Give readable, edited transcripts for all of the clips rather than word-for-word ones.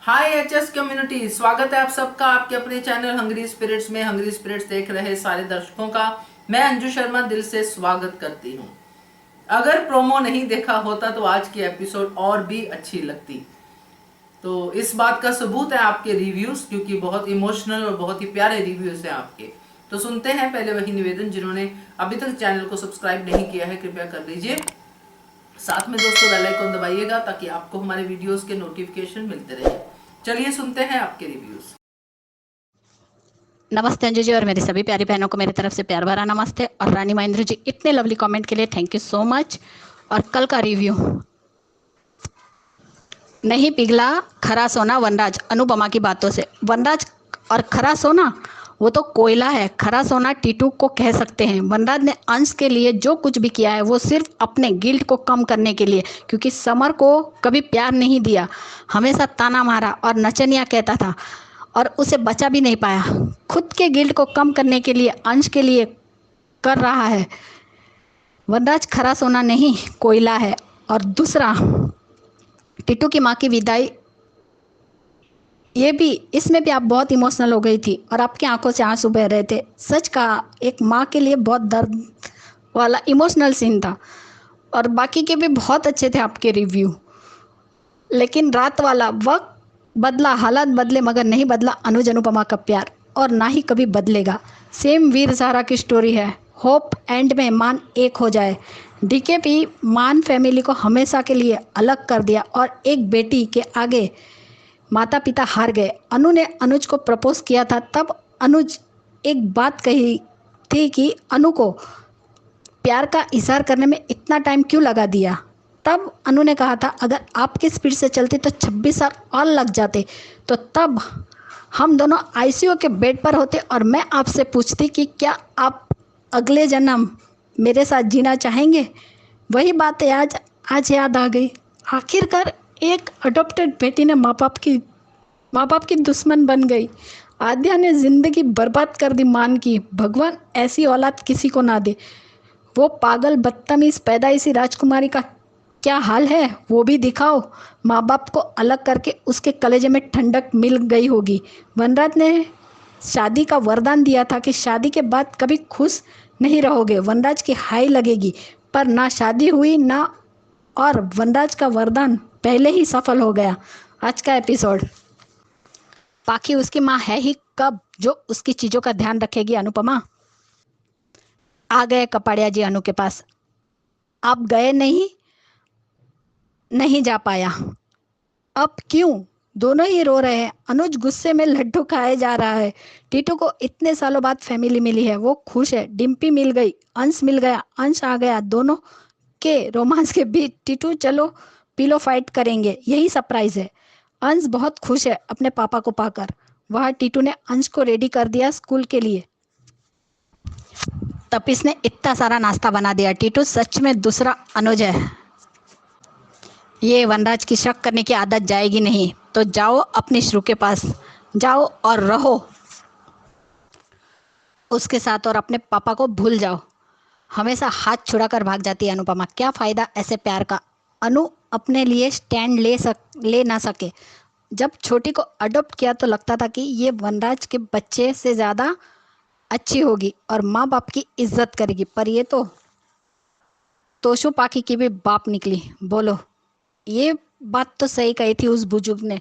हाय HS community, स्वागत है आप सबका आपके अपने चैनल हंग्री स्पिरिट्स में। हंग्री स्पिरिट्स देख रहे सारे दर्शकों का मैं अंजू शर्मा दिल से स्वागत करती हूँ। अगर प्रोमो नहीं देखा होता तो आज की एपिसोड और भी अच्छी लगती। तो इस बात का सबूत है आपके रिव्यूज, क्योंकि बहुत इमोशनल और बहुत ही प्यारे रिव्यूज हैं आपके। तो सुनते हैं पहले वही निवेदन, जिन्होंने अभी तक चैनल को सब्सक्राइब नहीं किया है कृपया कर लीजिए। साथ में दोस्तों बेल आइकन दबाइएगा ताकि आपको हमारे वीडियोस के नोटिफिकेशन मिलते रहे। चलिए सुनते हैं आपके रिव्यूज। नमस्ते अंजू जी और मेरी सभी प्यारी बहनों को मेरी तरफ से प्यार भरा नमस्ते। और रानी महेंद्र जी, इतने लवली कमेंट के लिए थैंक यू सो मच। और कल का रिव्यू, नहीं पिघला खरा सोना वनराज, अनुपमा की बातों से। वनराज और खरा सोना वो तो कोयला है, खरा सोना टीटू को कह सकते हैं। वनराज ने अंश के लिए जो कुछ भी किया है वो सिर्फ अपने गिल्ट को कम करने के लिए, क्योंकि समर को कभी प्यार नहीं दिया, हमेशा ताना मारा और नचनिया कहता था और उसे बचा भी नहीं पाया। खुद के गिल्ट को कम करने के लिए अंश के लिए कर रहा है। वनराज खरा सोना नहीं कोयला है। और दूसरा, टिट्टू की माँ की विदाई, ये भी, इसमें भी आप बहुत इमोशनल हो गई थी और आपकी आंखों से आंसू बह रहे थे। सच कहा, एक माँ के लिए बहुत दर्द वाला इमोशनल सीन था। और बाकी के भी बहुत अच्छे थे आपके रिव्यू। लेकिन रात वाला वक्त बदला, हालात बदले, मगर नहीं बदला अनुज अनुपमा का प्यार, और ना ही कभी बदलेगा। सेम वीर ज़ारा की स्टोरी है। होप एंड में मान एक हो जाए। डीकेपी मान फैमिली को हमेशा के लिए अलग कर दिया और एक बेटी के आगे माता पिता हार गए। अनु ने अनुज को प्रपोज किया था, तब अनुज एक बात कही थी कि अनु को प्यार का इजहार करने में इतना टाइम क्यों लगा दिया। तब अनु ने कहा था, अगर आपकी स्पीड से चलती तो 26 साल और लग जाते, तो तब हम दोनों आईसीयू के बेड पर होते और मैं आपसे पूछती कि क्या आप अगले जन्म मेरे साथ जीना चाहेंगे। वही बातें आज आज याद आ गई। आखिरकार एक अडॉप्टेड बेटी ने माँ बाप की दुश्मन बन गई। आद्या ने जिंदगी बर्बाद कर दी मान की। भगवान ऐसी औलाद किसी को ना दे। वो पागल बदतमीज पैदाइशी राजकुमारी का क्या हाल है वो भी दिखाओ। माँ बाप को अलग करके उसके कलेजे में ठंडक मिल गई होगी। वनराज ने शादी का वरदान दिया था कि शादी के बाद कभी खुश नहीं रहोगे। वनराज की हाई लगेगी, पर ना शादी हुई ना, और वनराज का वरदान पहले ही सफल हो गया। आज का एपिसोड, बाकी उसकी माँ है ही कब जो उसकी चीजों का ध्यान रखेगी। अनुपमा आ गए कपाड़िया जी अनु के पास। आप गए नहीं, नहीं जा पाया। अब क्यों? दोनों ही रो रहे हैं। अनुज गुस्से में लड्डू खाए जा रहा है। टीटू को इतने सालों बाद फैमिली मिली है, वो खुश है। डिम्पी मिल गई, अंश मिल गया, अंश आ गया। दोनों के रोमांस के बीच टीटू चलो पिलो फाइट करेंगे, यही सरप्राइज है। अंश बहुत खुश है अपने पापा को पाकर। वह टीटू ने अंश को रेडी कर दिया स्कूल के लिए। तपिस ने इतना सारा नाश्ता बना दिया। टीटू सच में दूसरा अनुज है। ये वनराज की शक करने की आदत जाएगी नहीं। तो जाओ अपनी श्रु के पास, जाओ और रहो उसके साथ और अपने पापा को भूल जाओ। हमेशा हाथ छुड़ाकर भाग जाती है अनुपमा। क्या फायदा ऐसे प्यार का। अनु अपने लिए स्टैंड ले ना सके। जब छोटी को अडॉप्ट किया तो लगता था कि ये वनराज के बच्चे से ज़्यादा अच्छी होगी और माँ बाप की इज्जत करेगी, पर ये तो तोशु पाखी की भी बाप निकली। बोलो, ये बात तो सही कही थी उस बुजुर्ग ने।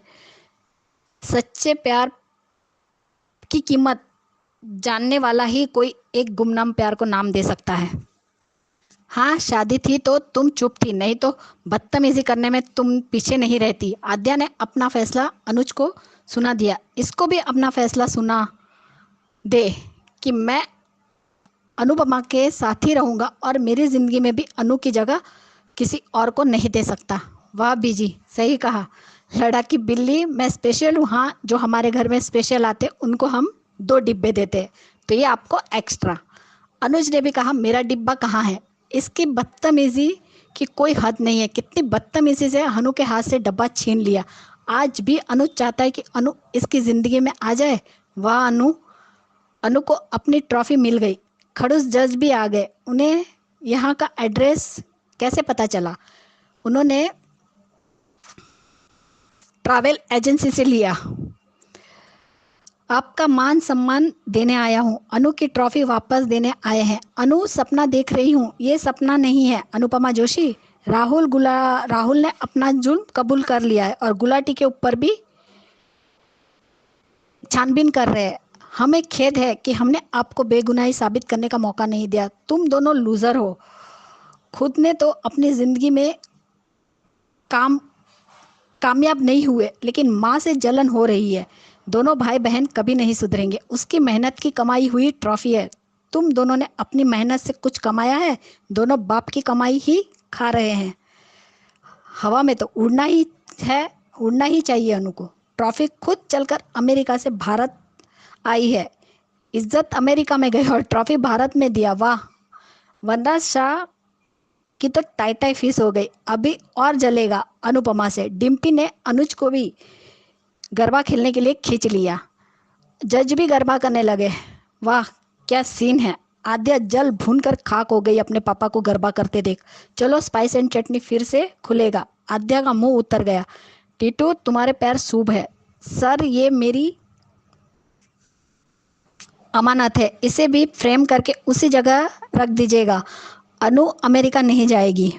सच्चे प्यार की कीमत जानने वाला ही कोई एक गुमनाम प्यार को नाम दे सकता है। हाँ, शादी थी तो तुम चुप थी, नहीं तो बदतमीजी करने में तुम पीछे नहीं रहती। आद्या ने अपना फैसला अनुज को सुना दिया। इसको भी अपना फैसला सुना दे कि मैं अनुपमा के साथ ही रहूंगा और मेरी जिंदगी में भी अनु की जगह किसी और को नहीं दे सकता। वाह बीजी, सही कहा। लड़ाकी बिल्ली, मैं स्पेशल हूँ। हाँ, जो हमारे घर में स्पेशल आते उनको हम 2 डिब्बे देते हैं, तो ये आपको एक्स्ट्रा। अनुज ने भी कहा, मेरा डिब्बा कहाँ है। इसकी बदतमीजी की कोई हद नहीं है। कितनी बदतमीजी से अनु के हाथ से डब्बा छीन लिया। आज भी अनुज चाहता है कि अनु इसकी जिंदगी में आ जाए। वाह अनु, अनु को अपनी ट्रॉफी मिल गई। खड़ूस जज भी आ गए। उन्हें यहाँ का एड्रेस कैसे पता चला? उन्होंने ट्रैवल एजेंसी से लिया। आपका मान सम्मान देने आया हूँ। अनु की ट्रॉफी वापस देने आए हैं। अनु सपना देख रही हूँ, ये सपना नहीं है। अनुपमा जोशी, राहुल ने अपना जुर्म कबूल कर लिया है और गुलाटी के ऊपर भी छानबीन कर रहे हैं। हमें खेद है कि हमने आपको बेगुनाही साबित करने का मौका नहीं दिया। तुम दोनों लूजर हो। खुद ने तो अपनी जिंदगी में कामयाब नहीं हुए, लेकिन माँ से जलन हो रही है। दोनों भाई बहन कभी नहीं सुधरेंगे। उसकी मेहनत की कमाई हुई ट्रॉफी है। तुम दोनों ने अपनी मेहनत से कुछ कमाया है? दोनों बाप की कमाई ही खा रहे हैं। हवा में तो उड़ना ही है, उड़ना ही चाहिए अनु को। ट्रॉफी खुद चलकर अमेरिका से भारत आई है। इज्जत अमेरिका में गई और ट्रॉफी भारत में दिया। वाह! वनराज शाह की तो टाई टाई फीस हो गई। अभी और जलेगा अनुपमा से। डिम्पी ने अनुज को भी गरबा खेलने के लिए खींच लिया। जज भी गरबा करने लगे। वाह क्या सीन है! आद्या जल भून कर खाक हो गई अपने पापा को गरबा करते देख। चलो स्पाइस एंड चटनी फिर से खुलेगा। आद्या का मुंह उतर गया। टीटू तुम्हारे पैर शुभ है। सर ये मेरी अमानत है, इसे भी फ्रेम करके उसी जगह रख दीजिएगा। अनु अमेरिका नहीं जाएगी,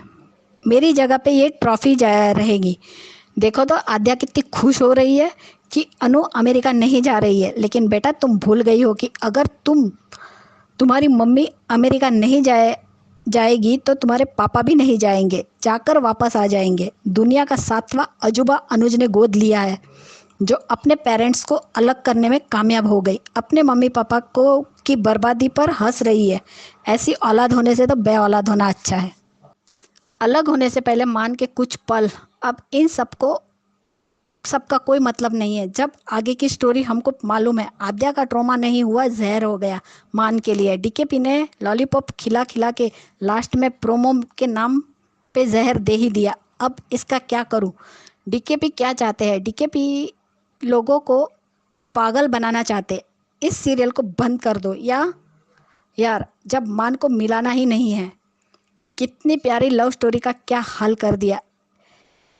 मेरी जगह पे ये ट्रॉफी रहेगी। देखो तो आद्या कितनी खुश हो रही है कि अनु अमेरिका नहीं जा रही है। लेकिन बेटा तुम भूल गई हो कि अगर तुम्हारी मम्मी अमेरिका नहीं जाएगी तो तुम्हारे पापा भी नहीं जाएंगे, जाकर वापस आ जाएंगे। दुनिया का 7वां अजूबा अनुज ने गोद लिया है, जो अपने पेरेंट्स को अलग करने में कामयाब हो गई। अपने मम्मी पापा को की बर्बादी पर हंस रही है। ऐसी औलाद होने से तो बे औलाद होना अच्छा है। अलग होने से पहले मान के कुछ पल, अब इन सबका कोई मतलब नहीं है। जब आगे की स्टोरी हमको मालूम है। आद्या का ट्रॉमा नहीं हुआ, जहर हो गया मान के लिए। डीकेपी ने लॉलीपॉप खिला खिला के लास्ट में प्रोमो के नाम पे जहर दे ही दिया। अब इसका क्या करूं? डीकेपी क्या चाहते हैं? डीकेपी लोगों को पागल बनाना चाहते। इस सीरियल को बंद कर दो यार, जब मान को मिलाना ही नहीं है। कितनी प्यारी लव स्टोरी का क्या हाल कर दिया।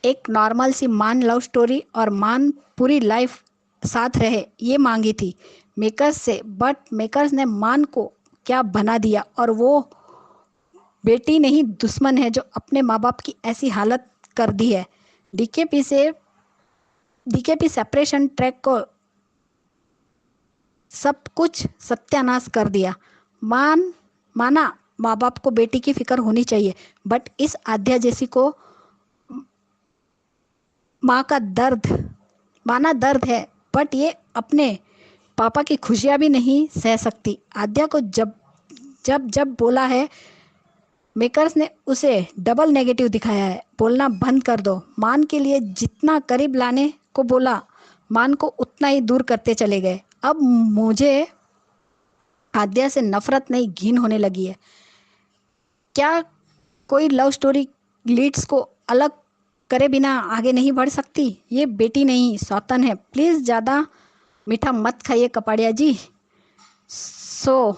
एक नॉर्मल सी मान लव स्टोरी और मान पूरी लाइफ साथ रहे, ये मांगी थी मेकर्स से। बट मेकर्स ने मान को क्या बना दिया। और वो बेटी नहीं दुश्मन है जो अपने माँ बाप की ऐसी हालत कर दी है। डीकेपी सेपरेशन ट्रैक को सब कुछ सत्यानाश कर दिया। माना माँ बाप को बेटी की फिक्र होनी चाहिए, बट इस आद्या जैसी को माँ का दर्द है, बट ये अपने पापा की खुशियाँ भी नहीं सह सकती। आद्या को जब बोला है मेकर्स ने उसे डबल नेगेटिव दिखाया है। बोलना बंद कर दो। मान के लिए जितना करीब लाने को बोला, मान को उतना ही दूर करते चले गए। अब मुझे आद्या से नफरत नहीं, घिन होने लगी है। क्या कोई लव स्टोरी लीड्स को अलग करे बिना आगे नहीं बढ़ सकती? ये बेटी नहीं सौतन है। प्लीज़ ज़्यादा मीठा मत खाइए कपाड़िया जी। सो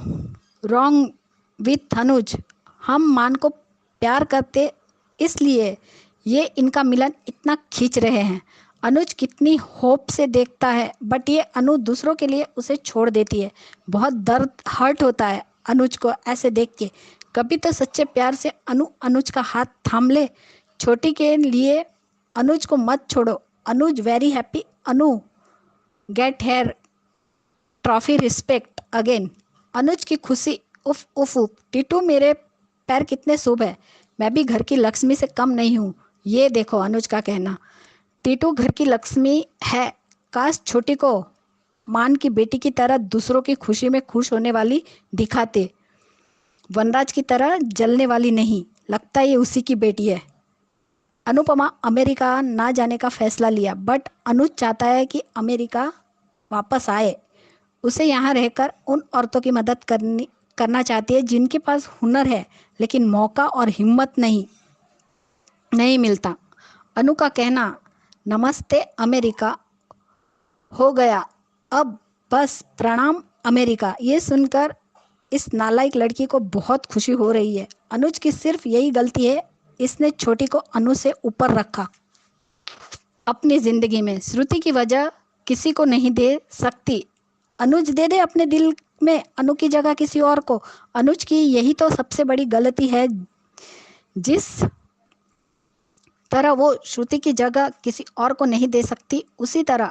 रॉन्ग विथ अनुज। हम मान को प्यार करते, इसलिए ये इनका मिलन इतना खींच रहे हैं। अनुज कितनी होप से देखता है, बट ये अनु दूसरों के लिए उसे छोड़ देती है। बहुत दर्द हर्ट होता है अनुज को ऐसे देख के। कभी तो सच्चे प्यार से अनुज का हाथ थाम ले। छोटी के लिए अनुज को मत छोड़ो। Anuj very happy. Anu get her trophy respect again. Anuj की खुशी उफ उफ उफ। टीटू मेरे पैर कितने शुभ है, मैं भी घर की लक्ष्मी से कम नहीं हूँ। ये देखो अनुज का कहना, टीटू घर की लक्ष्मी है। काश छोटी को मान की बेटी की तरह दूसरों की खुशी में खुश होने वाली दिखाते, वनराज की तरह जलने वाली नहीं। लगता है ये उसी की बेटी है। अनुपमा अमेरिका ना जाने का फैसला लिया, बट अनुज चाहता है कि अमेरिका वापस आए। उसे यहाँ रहकर उन औरतों की मदद करना चाहती है जिनके पास हुनर है, लेकिन मौका और हिम्मत नहीं मिलता। अनु का कहना नमस्ते अमेरिका हो गया, अब बस प्रणाम अमेरिका। ये सुनकर इस नालायक लड़की को बहुत खुशी हो रही है। अनुज की सिर्फ यही गलती है, इसने छोटी को अनु से ऊपर रखा। अपनी जिंदगी में श्रुति की वजह किसी को नहीं दे सकती। अनुज दे दे अपने दिल में अनु की जगह किसी और को। अनुज की यही तो सबसे बड़ी गलती है। जिस तरह वो श्रुति की जगह किसी और को नहीं दे सकती, उसी तरह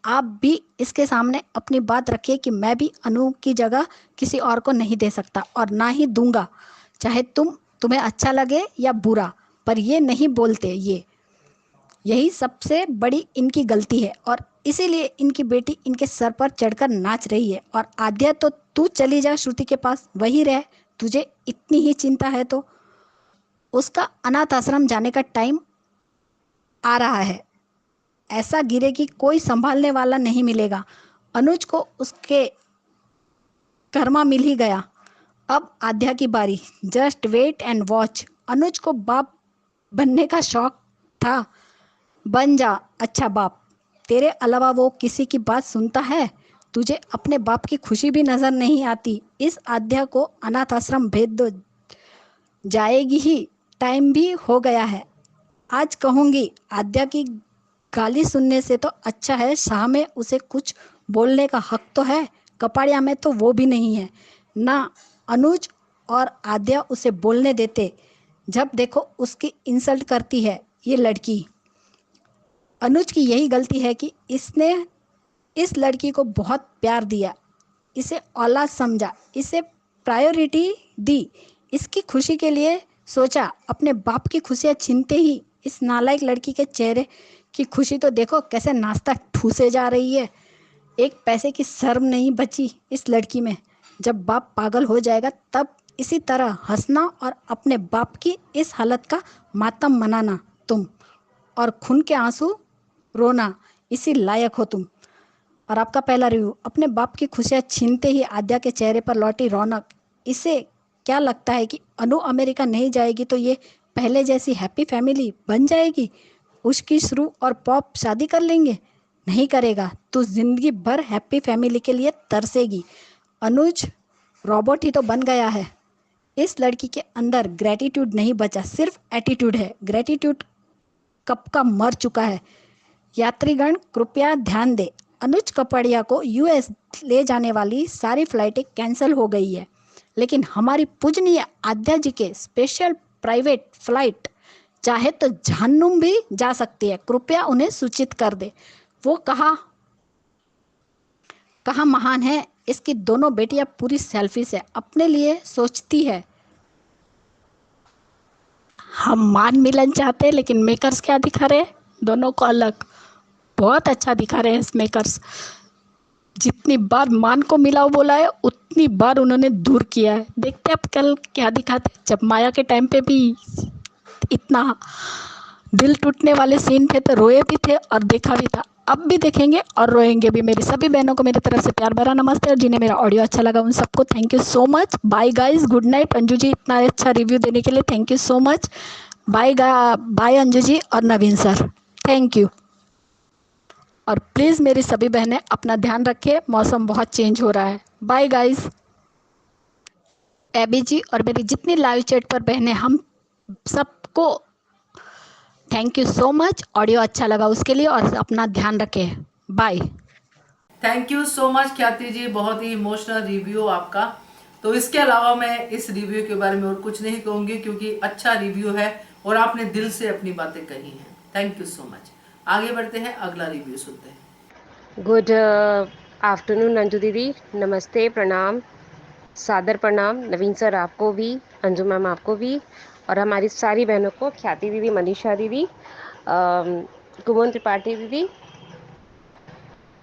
आप भी इसके सामने अपनी बात रखिए कि मैं भी अनु की जगह किसी और को नहीं दे सकता और ना ही दूंगा। चाहे तुम्हें अच्छा लगे या बुरा, पर ये नहीं बोलते। यही सबसे बड़ी इनकी गलती है और इसीलिए इनकी बेटी इनके सर पर चढ़कर नाच रही है। और आद्या, तो तू चली जा श्रुति के पास, वही रह। तुझे इतनी ही चिंता है तो उसका अनाथ आश्रम जाने का टाइम आ रहा है। ऐसा गिरे कि कोई संभालने वाला नहीं मिलेगा। अनुज को उसके कर्मा मिल ही गया। अब आद्या की बारी। Just wait and watch. Anuj को बाप बनने का शौक था, बन जा अच्छा बाप। तेरे अलावा वो किसी की बात सुनता है? तुझे अपने बाप की खुशी भी नजर नहीं आती। इस आद्या को अनाथ आश्रम भेज दो, जाएगी ही। टाइम भी हो गया है। आज कहूंगी आद्या की गाली सुनने से तो अच्छा है शाह में उसे कुछ बोलने का हक तो है, कपाड़िया में तो वो भी नहीं है ना। अनुज और आद्या उसे बोलने देते। जब देखो उसकी इंसल्ट करती है ये लड़की। अनुज की यही गलती है कि इसने इस लड़की को बहुत प्यार दिया, इसे औलाद समझा, इसे प्रायोरिटी दी, इसकी खुशी के लिए सोचा। अपने बाप की खुशियां छीनते ही इस नालायक लड़की के चेहरे की खुशी तो देखो कैसे नाश्ता ठूसे जा रही है। एक पैसे की शर्म नहीं बची इस लड़की में। जब बाप पागल हो जाएगा तब इसी तरह हंसना और अपने बाप की इस हालत का मातम मनाना तुम, और खून के आंसू रोना, इसी लायक हो तुम। और आपका पहला रिव्यू। अपने बाप की खुशियां छीनते ही आद्या के चेहरे पर लौटी रौनक। इसे क्या लगता है कि अनु अमेरिका नहीं जाएगी तो ये पहले जैसी हैप्पी फैमिली बन जाएगी? उसकी श्रु और पॉप शादी कर लेंगे? नहीं करेगा। तू जिंदगी भर हैप्पी फैमिली के लिए तरसेगी। अनुज रोबोट ही तो बन गया है। इस लड़की के अंदर ग्रेटिट्यूड नहीं बचा, सिर्फ एटीट्यूड है। ग्रेटिट्यूड कब का मर चुका है। यात्रीगण कृपया ध्यान दें। अनुज कपड़िया को यूएस ले जाने वाली सारी फ्लाइटें कैंसिल हो गई है, लेकिन हमारी पूजनीय आद्या जी के स्पेशल प्राइवेट फ्लाइट चाहे तो जहन्नुम भी जा सकती है। कृपया उन्हें सूचित कर दे। वो कहा महान है। इसकी दोनों बेटियां पूरी सेल्फिश है, अपने लिए सोचती है। हम मान मिलन चाहते हैं लेकिन मेकर्स क्या दिखा रहे हैं? दोनों को अलग। बहुत अच्छा दिखा रहे हैं इस मेकर्स। जितनी बार मान को मिलाओ बोला है उतनी बार उन्होंने दूर किया है। देखते अब कल क्या दिखाते। जब माया के टाइम पे भी इतना दिल टूटने वाले सीन थे तो रोए भी थे और देखा भी था। अब भी देखेंगे और रोएंगे भी। मेरी सभी बहनों को मेरी तरफ से प्यार भरा नमस्ते, और जिन्हें मेरा ऑडियो अच्छा लगा उन सबको thank you so much. Bye guys, good night. Anju ji इतना अच्छा रिव्यू देने के लिए thank you so much. Bye Anju ji और नवीन सर, थैंक यू। और प्लीज़ मेरी सभी बहनें अपना ध्यान रखें, मौसम बहुत चेंज हो रहा है। Bye guys. एबी जी और मेरी जितनी लाइव चैट पर बहनें, हम सबको thank you so much. Audio अच्छा लगा उसके लिए, और अपना ध्यान रखें। Bye. Thank you so much Khyati ji, बहुत ही इमोशनल रिव्यू आपका। तो इसके अलावा मैं इस रिव्यू के बारे में और कुछ नहीं कहूंगी क्योंकि अच्छा रिव्यू है और आपने दिल से अपनी बातें कही हैं। Thank you so much. आगे बढ़ते हैं, अगला रिव्यू सुनते हैं। गुड आफ्टरनून अंजू दीदी, नमस्ते, प्रणाम, सादर प्रणाम। नवीन सर आपको भी, अंजू मैम आपको भी, और हमारी सारी बहनों को, ख्याति दीदी, मनीषा दीदी, कुमन त्रिपाठी दीदी,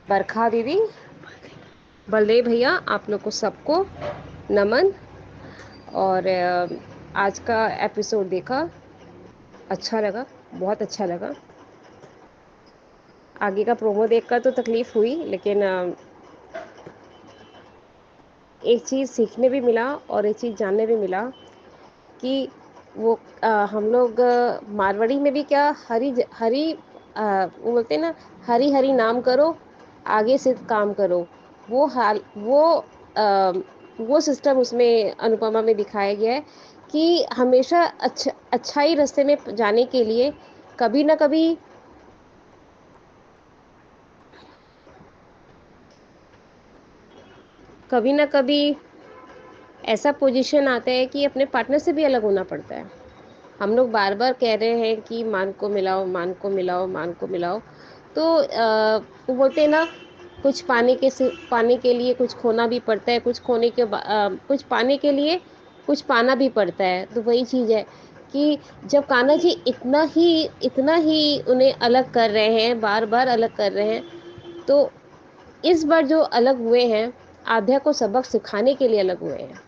बरखा दीदी, बलदेव भैया, आप लोग को सबको नमन। और आज का एपिसोड देखा, अच्छा लगा, बहुत अच्छा लगा। आगे का प्रोमो देखकर तो तकलीफ़ हुई, लेकिन एक चीज़ सीखने भी मिला और एक चीज़ जानने भी मिला कि वो हम लोग मारवाड़ी में भी क्या हरी वो बोलते हैं ना, हरी हरी नाम करो, आगे से काम करो। वो सिस्टम उसमें अनुपमा में दिखाया गया है कि हमेशा अच्छाई रास्ते में जाने के लिए कभी ना कभी कभी ना कभी ऐसा पोजीशन आता है कि अपने पार्टनर से भी अलग होना पड़ता है। हम लोग बार-बार कह रहे हैं कि मान को मिलाओ, मान को मिलाओ, मान को मिलाओ। तो वो बोलते हैं ना, कुछ पाने के लिए कुछ खोना भी पड़ता है, कुछ पाने के लिए कुछ पाना भी पड़ता है। तो वही चीज़ है कि जब कान्हा जी इतना ही उन्हें अलग कर रहे हैं, बार-बार अलग कर रहे हैं, तो इस बार जो अलग हुए हैं, आध्या को सबक सिखाने के लिए अलग हुए हैं।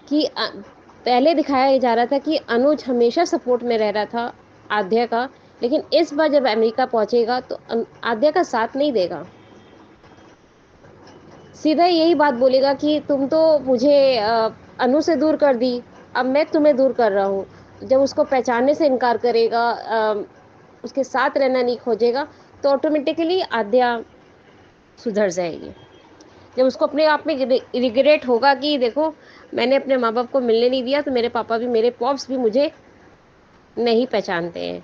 कि पहले दिखाया जा रहा था कि अनुज हमेशा सपोर्ट में रह रहा था आद्या का, लेकिन इस बार जब अमेरिका पहुंचेगा तो आद्या का साथ नहीं देगा। सीधा यही बात बोलेगा कि तुम तो मुझे अनु से दूर कर दी, अब मैं तुम्हें दूर कर रहा हूँ। जब उसको पहचानने से इनकार करेगा, उसके साथ रहना नहीं खोजेगा, तो ऑटोमेटिकली आद्या सुधर जाएगी। जब उसको अपने आप में रिग्रेट होगा कि देखो, मैंने अपने माँ बाप को मिलने नहीं दिया, तो मेरे पॉप्स भी मुझे नहीं पहचानते हैं।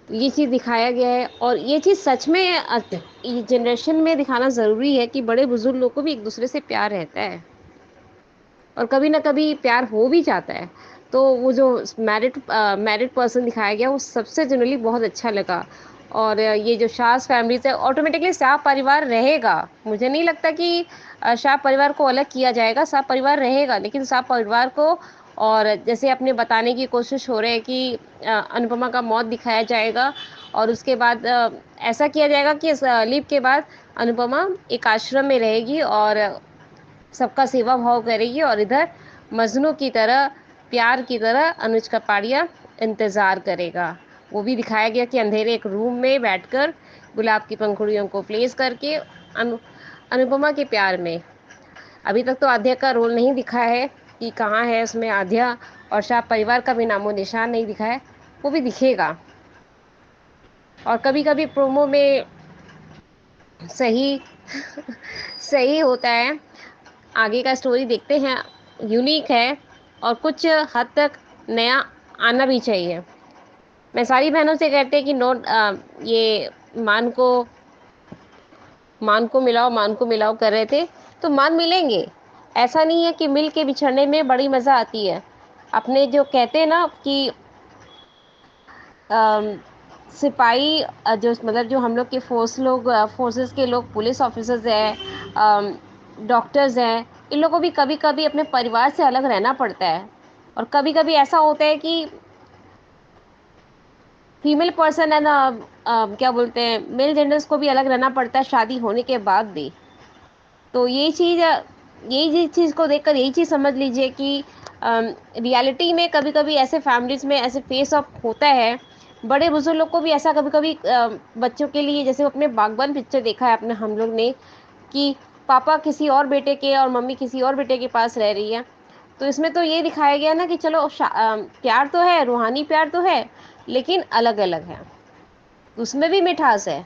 तो ये चीज़ दिखाया गया है, और ये चीज़ सच में ये जनरेशन में दिखाना ज़रूरी है कि बड़े बुजुर्ग लोग को भी एक दूसरे से प्यार रहता है, और कभी ना कभी प्यार हो भी जाता है। तो वो जो मैरिड पर्सन दिखाया गया, वो सबसे जनरली बहुत अच्छा लगा। और ये जो शाह फैमिली से ऑटोमेटिकली शाह परिवार रहेगा। मुझे नहीं लगता कि शाह परिवार को अलग किया जाएगा, शाह परिवार रहेगा, लेकिन शाह परिवार को, और जैसे अपने बताने की कोशिश हो रही है कि अनुपमा का मौत दिखाया जाएगा, और उसके बाद ऐसा किया जाएगा कि इस लीप के बाद अनुपमा एक आश्रम में रहेगी और सबका सेवा भाव करेगी, और इधर मजनू की तरह, प्यार की तरह अनुज कपाड़िया इंतज़ार करेगा। वो भी दिखाया गया कि अंधेरे एक रूम में बैठकर गुलाब की पंखुड़ियों को प्लेस करके अनुपमा के प्यार में। अभी तक तो आध्या का रोल नहीं दिखा है कि कहाँ है उसमें आध्या, और शाह परिवार का भी नामो निशान नहीं दिखा है, वो भी दिखेगा। और कभी कभी प्रोमो में सही सही होता है, आगे का स्टोरी देखते हैं, यूनिक है, और कुछ हद तक नया आना भी चाहिए। मैं सारी बहनों से कहते हैं कि ये मान को मान को मिलाओ कर रहे थे, तो मान मिलेंगे। ऐसा नहीं है कि मिल के बिछड़ने में बड़ी मज़ा आती है। अपने जो कहते हैं ना कि अम, सिपाही, जो मतलब जो हम लोग के फोर्सेस के लोग, पुलिस ऑफिसर्स हैं, डॉक्टर्स हैं, इन लोगों को भी कभी कभी अपने परिवार से अलग रहना पड़ता है। और कभी कभी ऐसा होता है कि फीमेल पर्सन है ना, क्या बोलते हैं, मेल जेंडर्स को भी अलग रहना पड़ता है शादी होने के बाद भी। तो यही चीज़ को देखकर यही चीज़ समझ लीजिए कि रियलिटी में कभी कभी ऐसे फैमिलीज़ में ऐसे फेस ऑफ होता है। बड़े बुजुर्ग लोग को भी ऐसा कभी कभी बच्चों के लिए, जैसे अपने बागबान पिक्चर देखा है अपने हम लोग ने, कि पापा किसी और बेटे के और मम्मी किसी और बेटे के पास रह रही है। तो इसमें तो ये दिखाया गया ना कि चलो प्यार तो है, रूहानी प्यार तो है, लेकिन अलग अलग है। उसमें भी मिठास है।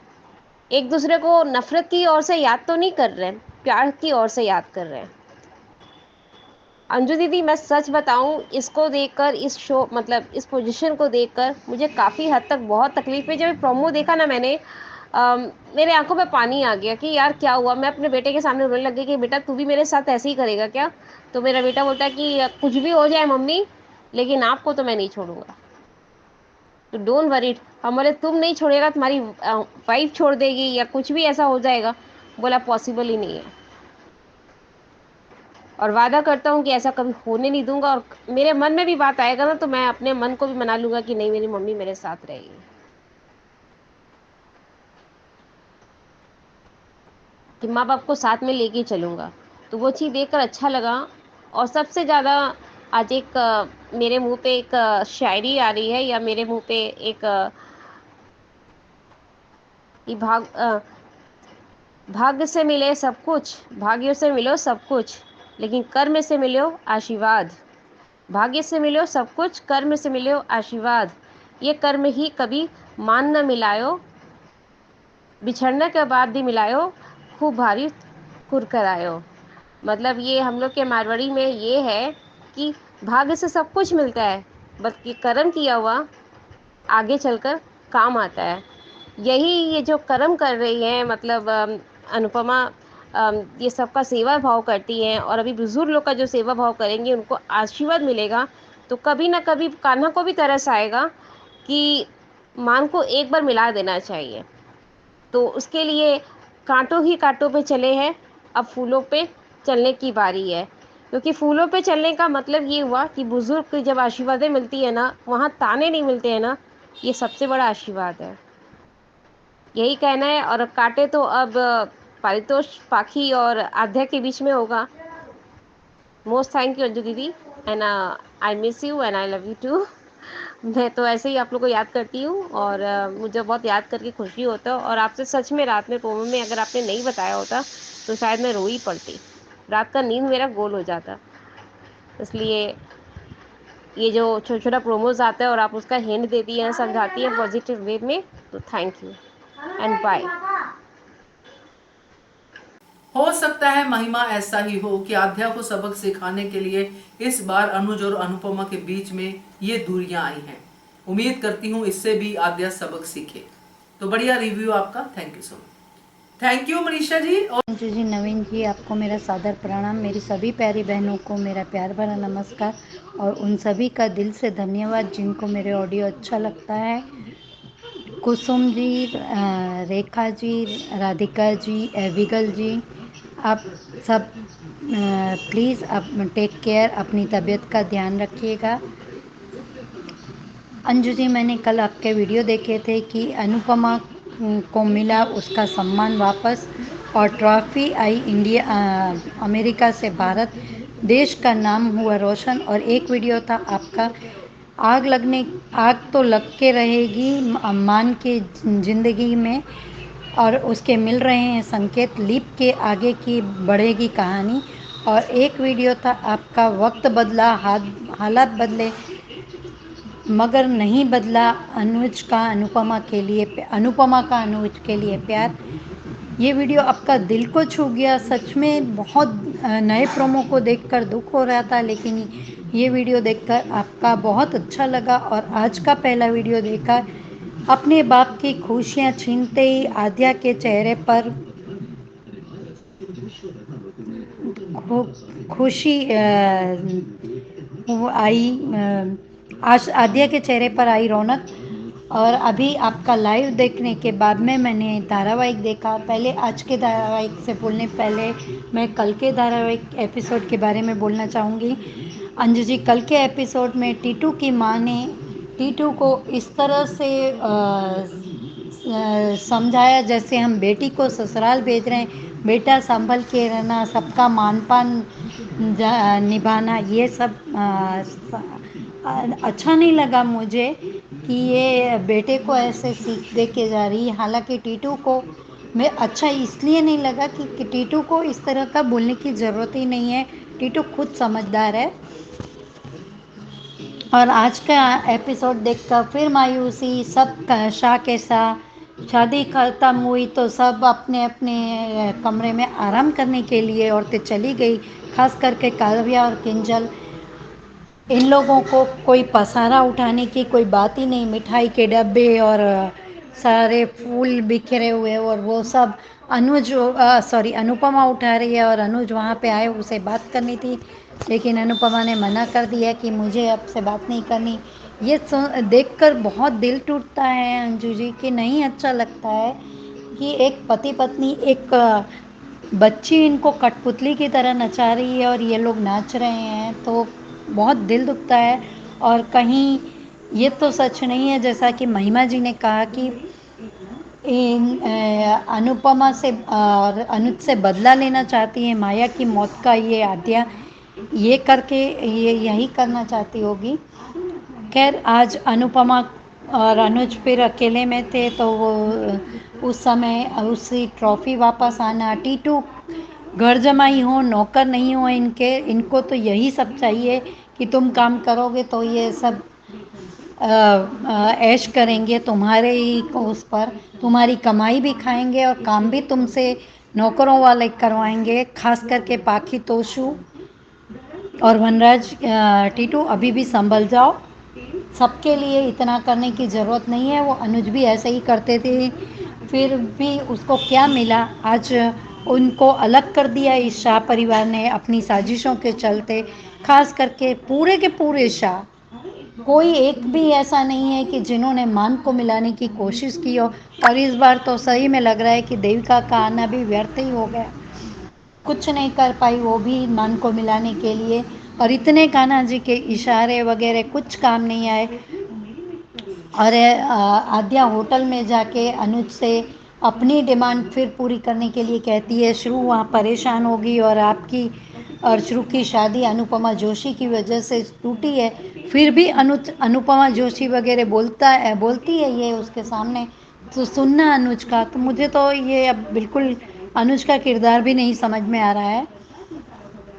एक दूसरे को नफरत की ओर से याद तो नहीं कर रहे हैं, प्यार की ओर से याद कर रहे हैं। अंजू दीदी, मैं सच बताऊं, इसको देखकर, इस शो मतलब इस पोजीशन को देखकर मुझे काफ़ी हद तक बहुत तकलीफ हुई। जब प्रोमो देखा ना मैंने, मेरे आंखों में पानी आ गया कि यार क्या हुआ। मैं अपने बेटे के सामने रोने लग गई कि बेटा तू भी मेरे साथ ऐसे ही करेगा क्या। तो मेरा बेटा बोलता है कि कुछ भी हो जाए मम्मी, लेकिन आपको तो मैं नहीं छोड़ूंगा। तो डोंट वरी। हम बोले तुम नहीं छोड़ेगा, तुम्हारी वाइफ छोड़ देगी या कुछ भी ऐसा हो जाएगा। बोला पॉसिबल ही नहीं है, और वादा करता हूँ कि ऐसा कभी होने नहीं दूंगा। और मेरे मन में भी बात आएगा ना, तो मैं अपने मन को भी मना लूंगा कि नहीं, मेरी मम्मी मेरे साथ रहेगी। कि माँ बाप को साथ में लेके चलूंगा। तो वो चीज़ देखकर अच्छा लगा। और सबसे ज़्यादा आज एक मेरे मुंह पे एक शायरी आ रही है, या मेरे मुंह पे एक ये भाग्य से मिले सब कुछ, भाग्य से मिलो सब कुछ, लेकिन कर्म से मिलो आशीर्वाद। भाग्य से मिलो सब कुछ, कर्म से मिलो आशीर्वाद। ये कर्म ही कभी मान न मिलायो, बिछड़ने के बाद भी मिलायो, खूब भारी कुर आयो। मतलब ये हम लोग के मारवाड़ी में ये है कि भाग्य से सब कुछ मिलता है, बल्कि कर्म किया हुआ आगे चलकर काम आता है। यही ये जो कर्म कर रही है, मतलब अनुपमा, ये सबका सेवा भाव करती हैं और अभी बुजुर्ग लोग का जो सेवा भाव करेंगे उनको आशीर्वाद मिलेगा, तो कभी ना कभी कान्हा को भी तरस आएगा कि मांग को एक बार मिला देना चाहिए। तो उसके लिए कांटों ही कांटों पे चले हैं, अब फूलों पे चलने की बारी है। क्योंकि फूलों पे चलने का मतलब ये हुआ कि बुजुर्ग की जब आशीर्वादें मिलती है ना, वहाँ ताने नहीं मिलते हैं ना, ये सबसे बड़ा आशीर्वाद है। यही कहना है। और कांटे तो अब पारितोष पाखी और आध्या के बीच में होगा। मोस्ट थैंक यू अंजू दीदी, and I miss you and I love you too. मैं तो ऐसे ही आप लोग को याद करती हूँ और मुझे बहुत याद करके खुशी होता है। और आपसे सच में रात में प्रोमो में अगर आपने नहीं बताया होता तो शायद मैं रो ही पड़ती, रात का नींद मेरा गोल हो जाता। इसलिए ये जो छोटा छोटा प्रोमोज आता है और आप उसका हिंट देती हैं, समझाती हैं पॉजिटिव वे में, तो थैंक यू एंड बाय। हो सकता है महिमा ऐसा ही हो कि आध्या को सबक सिखाने के लिए इस बार अनुज और अनुपमा के बीच में ये दूरियां आई हैं। उम्मीद करती हूँ इससे भी आध्या सबक सीखे। तो बढ़िया रिव्यू आपका, thank you so much. Thank you Manisha ji. और अंजू जी, नवीन जी, आपको मेरा सादर प्रणाम। मेरी सभी प्यारी बहनों को मेरा प्यार भरा नमस्कार और उन सभी का दिल से धन्यवाद जिनको मेरे ऑडियो अच्छा लगता है। कुसुम जी, रेखा जी, राधिका जी, एविगल जी, आप सब प्लीज़ आप टेक केयर, अपनी तबीयत का ध्यान रखिएगा। अंजू जी, मैंने कल आपके वीडियो देखे थे कि अनुपमा को मिला उसका सम्मान वापस और ट्रॉफी आई अमेरिका से भारत देश का नाम हुआ रोशन। और एक वीडियो था आपका, आग तो लग के रहेगी अम्मान के ज़िंदगी में और उसके मिल रहे हैं संकेत, लीप के आगे की बढ़ेगी कहानी। और एक वीडियो था आपका, वक्त बदला हालात बदले मगर नहीं बदला अनुज का अनुपमा का अनुज के लिए प्यार। ये वीडियो आपका दिल को छू गया। सच में बहुत नए प्रोमो को देखकर दुख हो रहा था, लेकिन ये वीडियो देखकर आपका बहुत अच्छा लगा। और आज का पहला वीडियो देखा, अपने बाप की खुशियाँ छीनते ही आद्या के चेहरे पर खुशी आज आद्या के चेहरे पर आई रौनक। और अभी आपका लाइव देखने के बाद में मैंने धारावाहिक देखा। पहले आज के धारावाहिक से बोलने पहले मैं कल के धारावाहिक एपिसोड के बारे में बोलना चाहूँगी। अंजू जी, कल के एपिसोड में टीटू की माँ ने टीटू को इस तरह से समझाया जैसे हम बेटी को ससुराल भेज रहे हैं, बेटा संभल के रहना, सबका मान पान निभाना, ये सब अच्छा नहीं लगा मुझे कि ये बेटे को ऐसे सीख दे के जा रही है। हालांकि टीटू को मैं अच्छा इसलिए नहीं लगा कि टीटू को इस तरह का बोलने की ज़रूरत ही नहीं है, टीटू खुद समझदार है। और आज का एपिसोड देखकर फिर मायूसी, सब शाह के साथ शादी खत्म हुई तो सब अपने अपने कमरे में आराम करने के लिए औरतें चली गई, खास करके काव्या और किंजल। इन लोगों को कोई पसारा उठाने की कोई बात ही नहीं, मिठाई के डब्बे और सारे फूल बिखरे हुए और वो सब अनुपमा उठा रही है और अनुज वहाँ पे आए, उसे बात करनी थी, लेकिन अनुपमा ने मना कर दिया कि मुझे आपसे बात नहीं करनी। ये देखकर बहुत दिल टूटता है अंजू जी, कि नहीं अच्छा लगता है कि एक पति पत्नी, एक बच्ची इनको कठपुतली की तरह नचा रही है और ये लोग नाच रहे हैं, तो बहुत दिल दुखता है। और कहीं ये तो सच नहीं है जैसा कि महिमा जी ने कहा कि अनुपमा से और अनुज से बदला लेना चाहती है माया की मौत का, ये आद्या ये करके ये यही करना चाहती होगी। खैर, आज अनुपमा और अनुज फिर अकेले में थे, तो वो उस समय उसी ट्रॉफी वापस आना, टीटू घर जमाई हो, नौकर नहीं हो इनको तो यही सब चाहिए कि तुम काम करोगे तो ये सब ऐश करेंगे तुम्हारे ही उस पर, तुम्हारी कमाई भी खाएंगे और काम भी तुमसे नौकरों वाले करवाएंगे, खास करके पाखी तोशु और वनराज। टीटू अभी भी संभल जाओ, सबके लिए इतना करने की ज़रूरत नहीं है। वो अनुज भी ऐसे ही करते थे, फिर भी उसको क्या मिला। आज उनको अलग कर दिया इस शाह परिवार ने अपनी साजिशों के चलते, खास करके पूरे के पूरे शाह। कोई एक भी ऐसा नहीं है कि जिन्होंने मान को मिलाने की कोशिश की हो, और इस बार तो सही में लग रहा है कि देविका का आना भी व्यर्थ ही हो गया। कुछ नहीं कर पाई वो भी मान को मिलाने के लिए, और इतने कान्हा जी के इशारे वगैरह कुछ काम नहीं आए। और आद्या होटल में जाके अनुज से अपनी डिमांड फिर पूरी करने के लिए कहती है। श्रु वहाँ परेशान होगी और आपकी और श्रु की शादी अनुपमा जोशी की वजह से टूटी है। फिर भी अनुपमा जोशी वगैरह बोलती है ये उसके सामने, तो सुनना अनुज का। तो मुझे तो ये अब बिल्कुल अनुज का किरदार भी नहीं समझ में आ रहा है।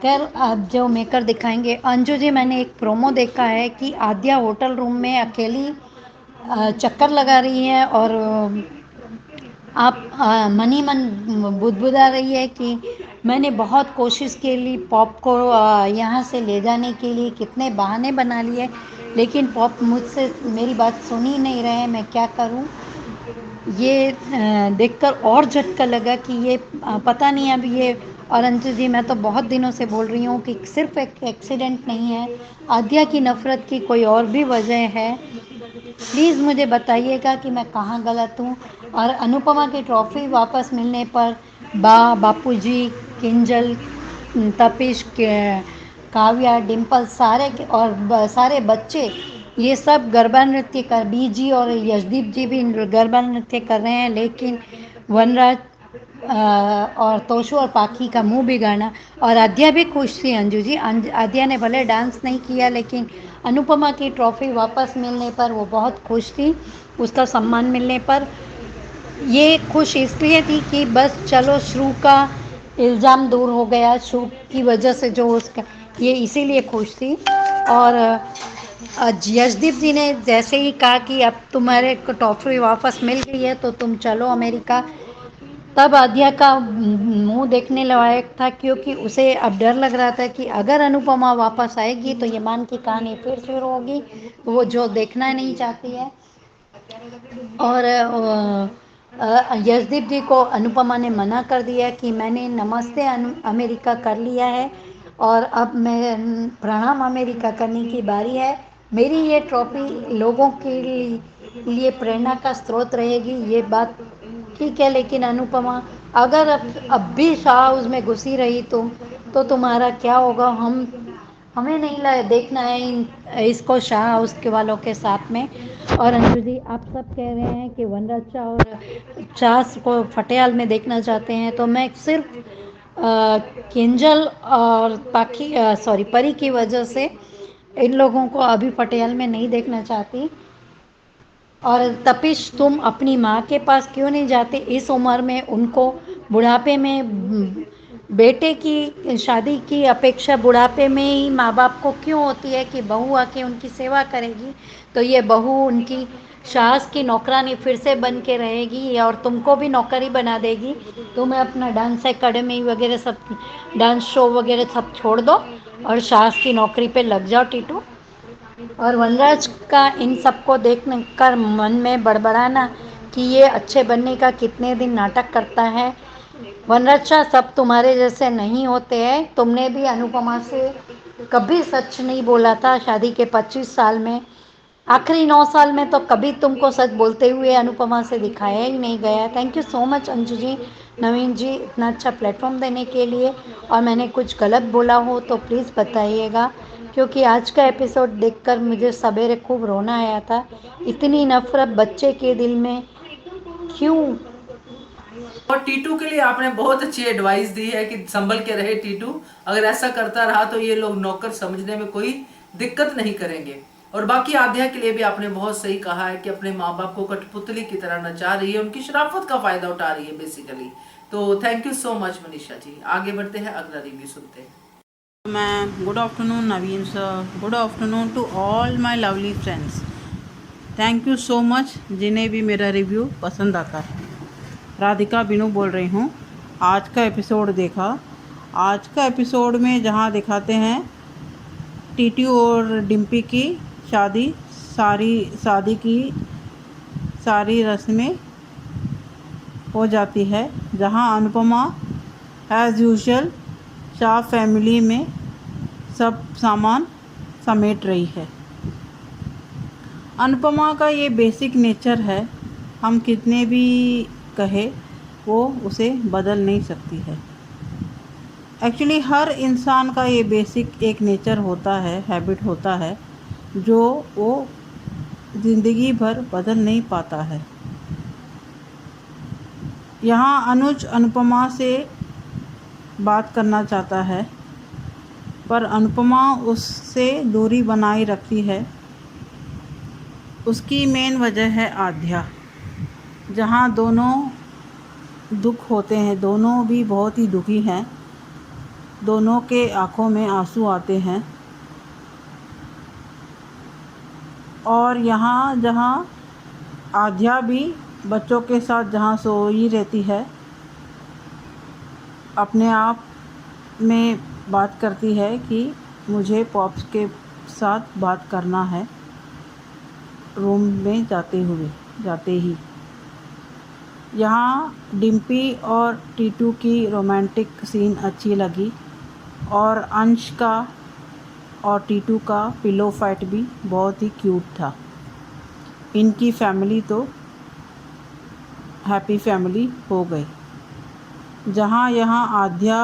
खैर अब जो मेकर दिखाएंगे। अंजू जी, मैंने एक प्रोमो देखा है कि आद्या होटल रूम में अकेली चक्कर लगा रही है और आप मन ही मन बुदबुदा रही है कि मैंने बहुत कोशिश की ली पॉप को यहाँ से ले जाने के लिए, कितने बहाने बना लिए, लेकिन पॉप मुझसे मेरी बात सुन ही नहीं रहे हैं, मैं क्या करूँ। ये देखकर और झटका लगा कि ये पता नहीं अब ये। और अंजू जी, मैं तो बहुत दिनों से बोल रही हूँ कि सिर्फ एक एक्सीडेंट नहीं है, आद्या की नफ़रत की कोई और भी वजह है। प्लीज़ मुझे बताइएगा कि मैं कहाँ गलत हूँ। और अनुपमा की ट्रॉफी वापस मिलने पर बापूजी, किंजल, तपिश, काव्या, डिम्पल, सारे बच्चे ये सब गरबा नृत्य कर, बीजी और यशदीप जी भी गरबा नृत्य कर रहे हैं, लेकिन वनराज और तोशु और पाखी का मुंह बिगाड़ना। और आद्या भी खुश थी अंजू जी। आद्या ने भले डांस नहीं किया, लेकिन अनुपमा की ट्रॉफी वापस मिलने पर वो बहुत खुश थी, उसका सम्मान मिलने पर। ये खुश इसलिए थी कि बस चलो श्रु का इल्ज़ाम दूर हो गया, श्रु की वजह से जो उसका, ये इसीलिए खुश थी। और यशदीप जी ने जैसे ही कहा कि अब तुम्हारे को ट्रॉफी वापस मिल गई है तो तुम चलो अमेरिका, तब आद्या का मुंह देखने लायक था, क्योंकि उसे अब डर लग रहा था कि अगर अनुपमा वापस आएगी तो ये मान की कहानी फिर शुरू होगी, वो जो देखना नहीं चाहती है। और यशदीप जी को अनुपमा ने मना कर दिया कि मैंने नमस्ते अमेरिका कर लिया है और अब मैं प्रणाम अमेरिका करने की बारी है। मेरी ये ट्रॉफी लोगों के लिए प्रेरणा का स्रोत रहेगी, ये बात ठीक है। लेकिन अनुपमा, अगर अब भी शाह हाउस में घुसी रही तुम, तो तुम्हारा क्या होगा, हमें नहीं देखना है इसको शाह हाउस के वालों के साथ में। और अंजू जी, आप सब कह रहे हैं कि वनराज शाह और शाह को फटेहाल में देखना चाहते हैं, तो मैं सिर्फ किंजल और परी की वजह से इन लोगों को अभी पटियाला में नहीं देखना चाहती। और तपिश, तुम अपनी माँ के पास क्यों नहीं जाते इस उम्र में? उनको बुढ़ापे में बेटे की शादी की अपेक्षा बुढ़ापे में ही माँ बाप को क्यों होती है कि बहू आके उनकी सेवा करेगी, तो ये बहू उनकी सास की नौकरानी फिर से बन के रहेगी और तुमको भी नौकरी बना देगी। तुम्हें अपना डांस एकेडमी वगैरह सब, डांस शो वगैरह सब छोड़ दो और सास की नौकरी पे लग जाओ टीटू। और वनराज का इन सबको देखने कर मन में बड़बड़ाना कि ये अच्छे बनने का कितने दिन नाटक करता है। वनराज शाह, सब तुम्हारे जैसे नहीं होते हैं। तुमने भी अनुपमा से कभी सच नहीं बोला था शादी के 25 साल में। आखिरी 9 साल में तो कभी तुमको सच बोलते हुए अनुपमा से दिखाया ही नहीं गया। Thank you so much Anju ji, Naveen ji, इतना अच्छा प्लेटफॉर्म देने के लिए। और मैंने कुछ गलत बोला हो तो प्लीज़ बताइएगा, क्योंकि आज का एपिसोड देखकर मुझे सवेरे खूब रोना आया था। इतनी नफरत बच्चे के दिल में क्यों? और टीटू के लिए आपने बहुत अच्छी एडवाइस दी है कि संभल के रहे टीटू, अगर ऐसा करता रहा तो ये लोग नौकर समझने में कोई दिक्कत नहीं करेंगे। और बाकी आध्या के लिए भी आपने बहुत सही कहा है कि अपने माँ बाप को कठपुतली की तरह नचा रही है, उनकी शराफत का फायदा उठा रही है बेसिकली। तो thank you so much Manisha ji. आगे बढ़ते हैं, अगला रिव्यू सुनते हैं। Ma'am, good afternoon Naveen sir, good afternoon to all my lovely friends. Thank you so much जिन्हें भी मेरा रिव्यू पसंद आता है। राधिका बिनू बोल रही हूँ। आज का एपिसोड देखा। आज का एपिसोड में जहाँ दिखाते हैं टीटू और डिम्पी की शादी की सारी रस्में हो जाती है, जहाँ Anupama as usual Shah family में सब सामान समेट रही है। अनुपमा का ये बेसिक नेचर है, हम कितने भी कहे वो उसे बदल नहीं सकती है। एक्चुअली हर इंसान का ये बेसिक एक नेचर होता है, हैबिट होता है, जो वो ज़िंदगी भर बदल नहीं पाता है। यहाँ अनुज अनुपमा से बात करना चाहता है, पर अनुपमा उससे दूरी बनाए रखती है। उसकी मेन वजह है आध्या। जहाँ दोनों दुख होते हैं, दोनों भी बहुत ही दुखी हैं, दोनों के आँखों में आंसू आते हैं। और यहाँ जहाँ आध्या भी बच्चों के साथ जहाँ सोई रहती है, अपने आप में बात करती है कि मुझे पॉप्स के साथ बात करना है, रूम में जाते ही। यहाँ डिम्पी और टीटू की रोमांटिक सीन अच्छी लगी, और अंश का और टीटू का पिलो फाइट भी बहुत ही क्यूट था। इनकी फैमिली तो हैप्पी फैमिली हो गई। जहाँ यहाँ आध्या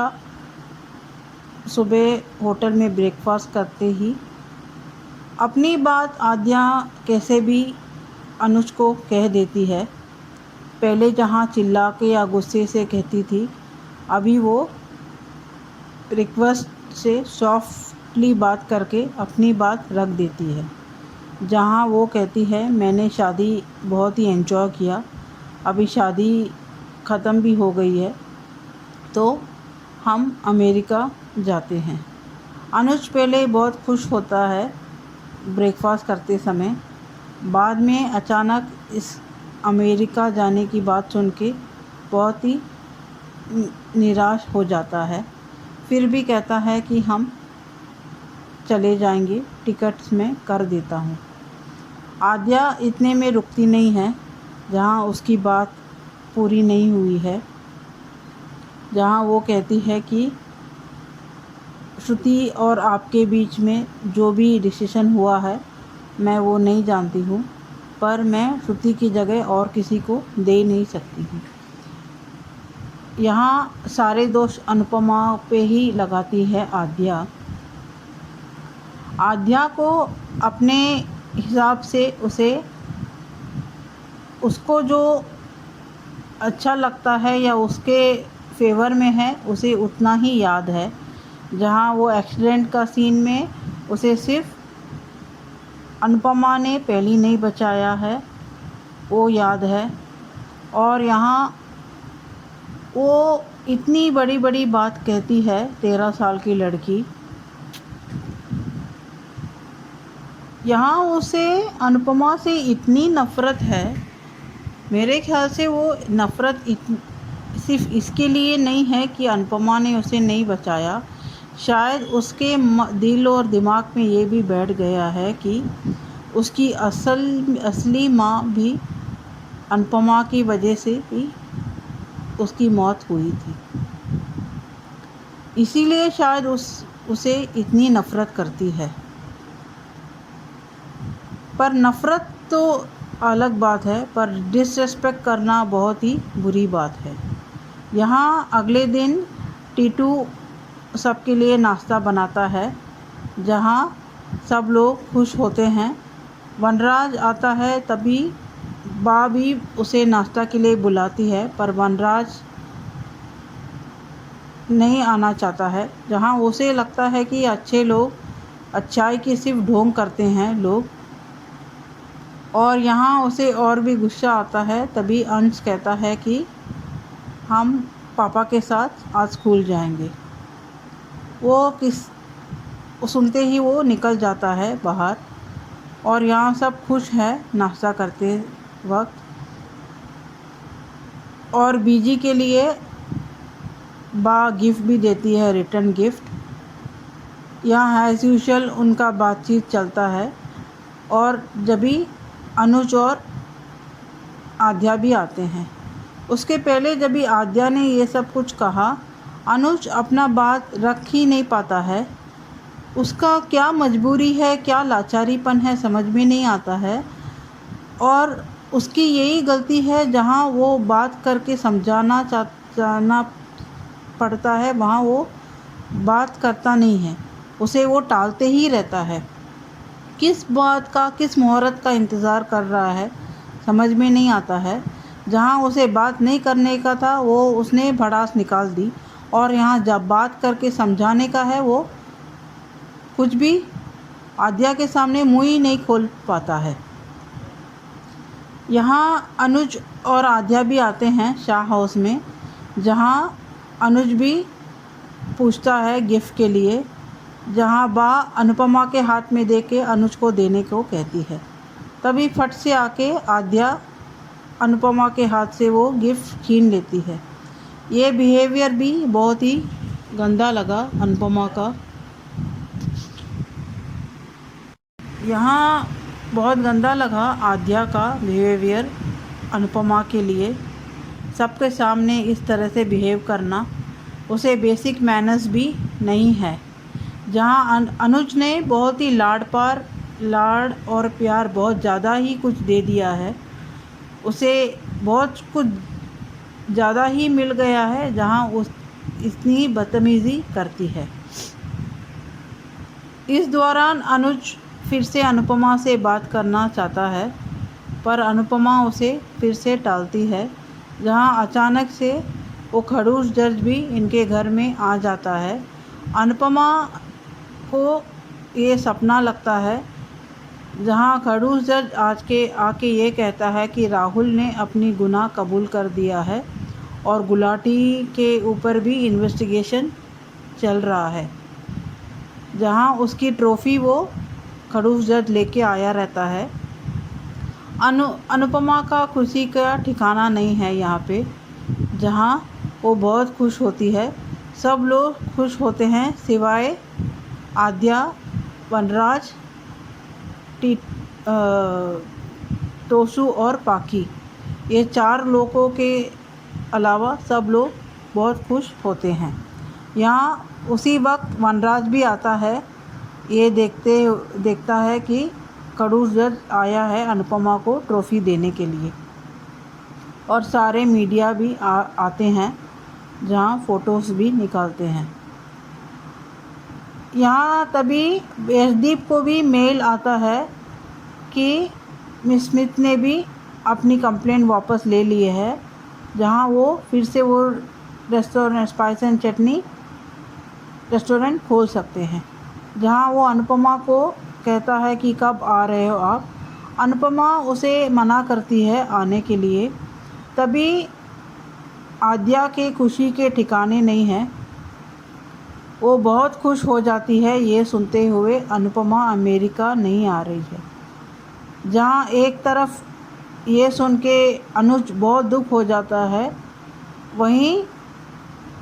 सुबह होटल में ब्रेकफास्ट करते ही अपनी बात आध्या कैसे भी अनुज को कह देती है। पहले जहाँ चिल्ला के या गुस्से से कहती थी, अभी वो रिक्वेस्ट से सॉफ्टली बात करके अपनी बात रख देती है। जहाँ वो कहती है, मैंने शादी बहुत ही एंजॉय किया, अभी शादी ख़त्म भी हो गई है, तो हम अमेरिका जाते हैं। अनुज पहले बहुत खुश होता है ब्रेकफास्ट करते समय, बाद में अचानक इस अमेरिका जाने की बात सुन के बहुत ही निराश हो जाता है। फिर भी कहता है कि हम चले जाएंगे, टिकट्स में कर देता हूँ। आद्या इतने में रुकती नहीं है, जहाँ उसकी बात पूरी नहीं हुई है, जहाँ वो कहती है कि श्रुति और आपके बीच में जो भी डिसीजन हुआ है मैं वो नहीं जानती हूँ, पर मैं श्रुति की जगह और किसी को दे नहीं सकती हूँ। यहाँ सारे दोष अनुपमा पे ही लगाती है आद्या। आद्या को अपने हिसाब से उसको जो अच्छा लगता है या उसके फेवर में है उसे उतना ही याद है। जहाँ वो एक्सीडेंट का सीन में उसे सिर्फ अनुपमा ने पहले नहीं बचाया है वो याद है। और यहाँ वो इतनी बड़ी बड़ी बात कहती है, 13 साल की लड़की। यहाँ उसे अनुपमा से इतनी नफ़रत है, मेरे ख्याल से वो नफ़रत सिर्फ इसके लिए नहीं है कि अनुपमा ने उसे नहीं बचाया, शायद उसके दिल और दिमाग में ये भी बैठ गया है कि उसकी असली माँ भी अनुपमा की वजह से ही उसकी मौत हुई थी, इसीलिए शायद उसे इतनी नफ़रत करती है। पर नफ़रत तो अलग बात है, पर डिसरेस्पेक्ट करना बहुत ही बुरी बात है। यहाँ अगले दिन टीटू सबके लिए नाश्ता बनाता है, जहाँ सब लोग खुश होते हैं। वनराज आता है, तभी बा भी उसे नाश्ता के लिए बुलाती है, पर वनराज नहीं आना चाहता है। जहाँ उसे लगता है कि अच्छे लोग अच्छाई की सिर्फ ढोंग करते हैं लोग, और यहाँ उसे और भी गुस्सा आता है। तभी अंश कहता है कि हम पापा के साथ आज स्कूल जाएंगे। वो सुनते ही वो निकल जाता है बाहर, और यहाँ सब खुश है नाश्ता करते वक्त। और बीजी के लिए बा गिफ्ट भी देती है, रिटर्न गिफ्ट। यहाँ एज़ यूजुअल उनका बातचीत चलता है, और जब भी अनुज और आद्या भी आते हैं। उसके पहले जब भी आद्या ने ये सब कुछ कहा, अनुज अपना बात रख ही नहीं पाता है। उसका क्या मजबूरी है, क्या लाचारीपन है, समझ में नहीं आता है। और उसकी यही गलती है, जहाँ वो बात करके समझाना पड़ता है वहाँ वो बात करता नहीं है, उसे वो टालते ही रहता है। किस बात का, किस मुहूर्त का इंतज़ार कर रहा है समझ में नहीं आता है। जहाँ उसे बात नहीं करने का था वो उसने भड़ास निकाल दी, और यहाँ जब बात करके समझाने का है वो कुछ भी आद्या के सामने मुँह ही नहीं खोल पाता है। यहाँ अनुज और आद्या भी आते हैं शाह हाउस में, जहाँ अनुज भी पूछता है गिफ्ट के लिए, जहाँ बा अनुपमा के हाथ में दे के अनुज को देने को कहती है। तभी फट से आके आद्या अनुपमा के हाथ से वो गिफ्ट छीन लेती है। ये बिहेवियर भी बहुत ही गंदा लगा अनुपमा का। यहाँ बहुत गंदा लगा आद्या का बिहेवियर अनुपमा के लिए। सबके सामने इस तरह से बिहेव करना, उसे बेसिक मैनर्स भी नहीं है। जहाँ अनुज ने बहुत ही लाड़ और प्यार बहुत ज़्यादा ही कुछ दे दिया है, उसे बहुत कुछ ज़्यादा ही मिल गया है, जहाँ उस इतनी बदतमीज़ी करती है। इस दौरान अनुज फिर से अनुपमा से बात करना चाहता है, पर अनुपमा उसे फिर से टालती है। जहाँ अचानक से वो खड़ूस जज भी इनके घर में आ जाता है। अनुपमा को ये सपना लगता है, जहाँ खड़ूस जज आके ये कहता है कि राहुल ने अपनी गुनाह कबूल कर दिया है और गुलाटी के ऊपर भी इन्वेस्टिगेशन चल रहा है। जहाँ उसकी ट्रॉफ़ी वो खड़ूस जज लेके आया रहता है। अनुपमा का खुशी का ठिकाना नहीं है यहाँ पे, जहाँ वो बहुत खुश होती है। सब लोग खुश होते हैं सिवाय आद्या, वनराज, टोसू और पाकी। ये 4 लोगों के अलावा सब लोग बहुत खुश होते हैं। यहाँ उसी वक्त वनराज भी आता है, ये देखता है कि खड़ूस जज आया है अनुपमा को ट्रॉफ़ी देने के लिए। और सारे मीडिया भी आते हैं, जहाँ फ़ोटोज़ भी निकालते हैं। यहाँ तभी यशदीप को भी मेल आता है कि मिस स्मिथ ने भी अपनी कंप्लेंट वापस ले ली है, जहाँ वो फिर से वो restaurant spice and chutney restaurant खोल सकते हैं। जहाँ वो अनुपमा को कहता है कि कब आ रहे हो आप। अनुपमा उसे मना करती है आने के लिए। तभी आद्या के खुशी के ठिकाने नहीं है, वो बहुत खुश हो जाती है ये सुनते हुए अनुपमा अमेरिका नहीं आ रही है। जहाँ एक तरफ ये सुन के अनुज बहुत दुख हो जाता है, वहीं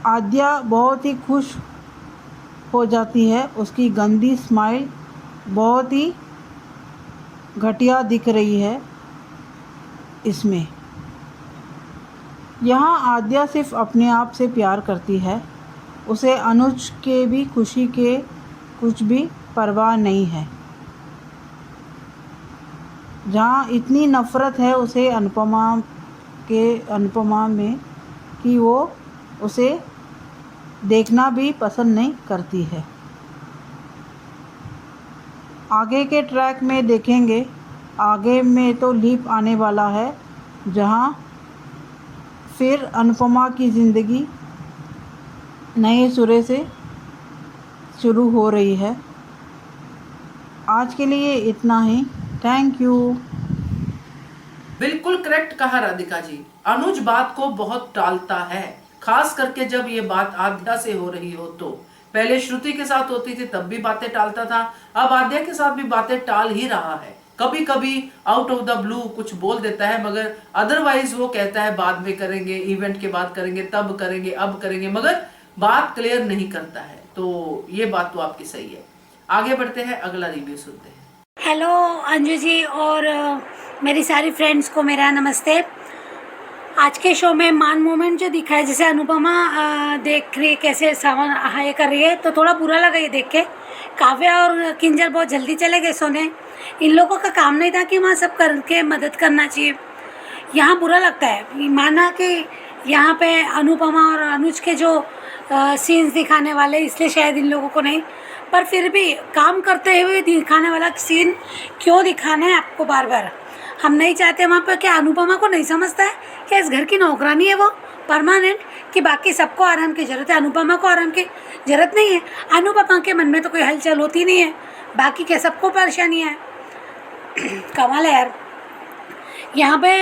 आद्या बहुत ही खुश हो जाती है। उसकी गंदी स्माइल बहुत ही घटिया दिख रही है इसमें। यहाँ आद्या सिर्फ अपने आप से प्यार करती है, उसे अनुज के भी खुशी के कुछ भी परवाह नहीं है। जहाँ इतनी नफ़रत है उसे अनुपमा में कि वो उसे देखना भी पसंद नहीं करती है। आगे के ट्रैक में देखेंगे, आगे में तो लीप आने वाला है, जहाँ फिर अनुपमा की ज़िंदगी नए सिरे से शुरू हो रही है। आज के लिए इतना ही। Thank you. बिल्कुल करेक्ट कहा राधिका जी। अनुज बात को बहुत टालता है, खास करके जब ये बात आद्या से हो रही हो तो। पहले श्रुति के साथ होती थी तब भी बातें टालता था, अब आद्या के साथ भी बातें टाल ही रहा है। कभी कभी आउट ऑफ द ब्लू कुछ बोल देता है, मगर अदरवाइज वो कहता है बाद में करेंगे, इवेंट के बाद करेंगे, तब करेंगे, अब करेंगे, मगर बात क्लियर नहीं करता है। तो ये बात तो आपकी सही है। आगे बढ़ते हैं, अगला रिव्यू सुनते हैं। हेलो अंजू जी और मेरी सारी फ्रेंड्स को मेरा नमस्ते। आज के शो में मान मोमेंट जो दिखा है, जैसे अनुपमा देख रही है कैसे सामान हाय कर रही है, तो थोड़ा बुरा लगा ये देख के। काव्या और किंजल बहुत जल्दी चले गए सोने। इन लोगों का काम नहीं था कि वहाँ सब करके मदद करना चाहिए। यहाँ बुरा लगता है, माना कि यहाँ पे अनुपमा और अनुज के जो सीन्स दिखाने वाले, इसलिए शायद इन लोगों को नहीं, पर फिर भी काम करते हुए दिखाने वाला सीन क्यों दिखाना है आपको बार बार? हम नहीं चाहते वहाँ पर। क्या अनुपमा को नहीं समझता है कि इस घर की नौकरानी है वो परमानेंट, कि बाकी सबको आराम की ज़रूरत है, अनुपमा को आराम की ज़रूरत नहीं है? अनुपमा के मन में तो कोई हलचल होती नहीं है, बाकी के सबको परेशानियाँ हैं। कमाल है यार। यहाँ पे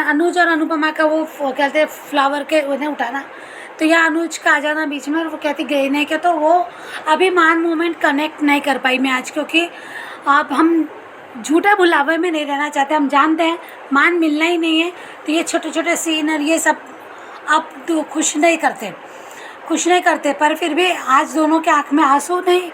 अनुज और अनुपमा का वो कहते हैं फ्लावर के उन्हें उठाना, तो यह अनुज का आ जाना बीच में, और वो कहती गई नहीं क्या, तो वो अभी मान मोमेंट कनेक्ट नहीं कर पाई मैं आज, क्योंकि अब हम झूठा बुलावे में नहीं रहना चाहते। हम जानते हैं मान मिलना ही नहीं है, तो ये छोटे छोटे सीन और ये सब अब तो खुश नहीं करते। पर फिर भी आज दोनों के आँख में आंसू नहीं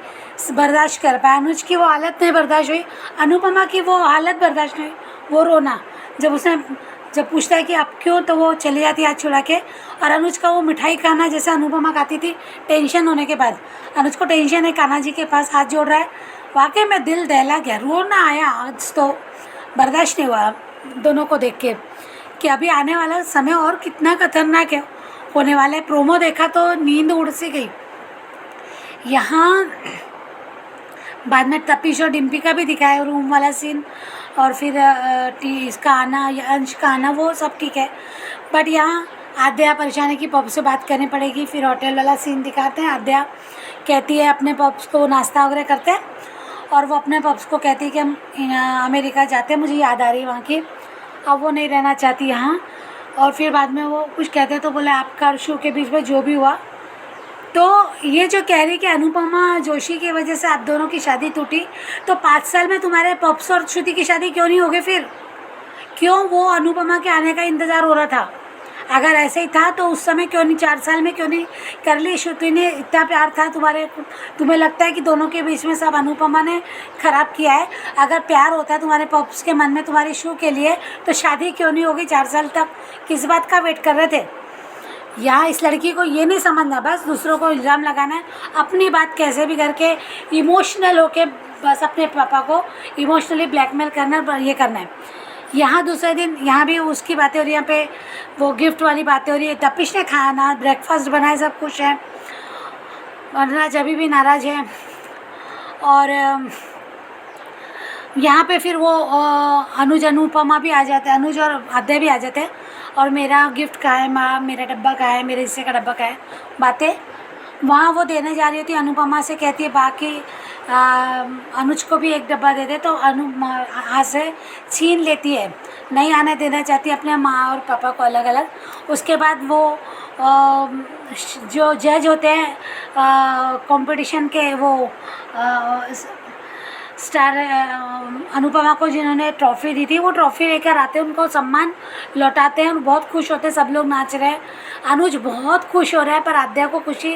बर्दाश्त कर पाए। अनुज की वो हालत नहीं बर्दाश्त हुई, अनुपमा की वो हालत बर्दाश्त नहीं, वो रोना। जब पूछता है कि आप क्यों, तो वो चली जाती हाथ छुड़ा के। और अनुज का वो मिठाई खाना जैसे अनुपमा खाती थी टेंशन होने के बाद, अनुज को टेंशन है, कान्हा जी के पास हाथ जोड़ रहा है। वाकई में दिल दहला गया, रोना आया आज, तो बर्दाश्त नहीं हुआ दोनों को देख के कि अभी आने वाला समय और कितना खतरनाक है होने वाला है। प्रोमो देखा तो नींद उड़ सी गई। यहाँ बाद में तपीश और डिम्पी का भी दिखाया रूम वाला सीन, और फिर इसका आना या अंश का आना, वो सब ठीक है। बट यहाँ आद्या परेशानी की पप से बात करनी पड़ेगी। फिर होटल वाला सीन दिखाते हैं। आद्या कहती है अपने पप्स को नाश्ता वगैरह करते हैं, और वो अपने पप्स को कहती है कि हम अमेरिका जाते हैं, मुझे याद आ रही है वहाँ की, अब वो नहीं रहना चाहती यहाँ। और फिर बाद में वो कुछ कहते हैं तो बोले आपका और शो के बीच में जो भी हुआ, तो ये जो कह रही कि अनुपमा जोशी की वजह से आप दोनों की शादी टूटी, तो 5 साल में तुम्हारे पप्स और श्रुति की शादी क्यों नहीं हो गई? फिर क्यों वो अनुपमा के आने का इंतज़ार हो रहा था? अगर ऐसे ही था तो उस समय क्यों नहीं, 4 साल में क्यों नहीं कर ली? श्रुति ने इतना प्यार था तुम्हें लगता है कि दोनों के बीच में सब अनुपमा ने ख़राब किया है? अगर प्यार होता है तुम्हारे पप्स के मन में तुम्हारे शो के लिए, तो शादी क्यों नहीं होगी 4 साल तक? किस बात का वेट कर रहे थे? यहाँ इस लड़की को ये नहीं समझना बस दूसरों को इल्ज़ाम लगाना है, अपनी बात कैसे भी करके इमोशनल होके बस अपने पापा को इमोशनली ब्लैकमेल करना, ये करना है। यहाँ दूसरे दिन यहाँ भी उसकी बातें हो रही है, यहाँ पे वो गिफ्ट वाली बातें हो रही है। तपिश ने खाना ब्रेकफास्ट बनाया, सब कुछ है, वरराज अभी भी नाराज़ है। और यहाँ पे फिर वो अनुज अनुपमा भी आ जाते हैं, अनुज और आद्या भी आ जाते हैं, और मेरा गिफ्ट कहाँ है माँ, मेरा डब्बा कहाँ है, मेरे हिस्से का डब्बा कहाँ है, बातें वहाँ वो देने जा रही होती है। अनुपमा से कहती है बाकी अनुज को भी एक डब्बा दे दे, तो हाथ से छीन लेती है, नहीं आने देना चाहती अपने माँ और पापा को अलग अलग। उसके बाद वो जो जज होते हैं कंपटीशन के, वो स्टार अनुपमा को जिन्होंने ट्रॉफ़ी दी थी, वो ट्रॉफ़ी लेकर आते हैं, उनको सम्मान लौटाते हैं और बहुत खुश होते हैं, सब लोग नाच रहे हैं। अनुज बहुत खुश हो रहा है, पर आद्या को खुशी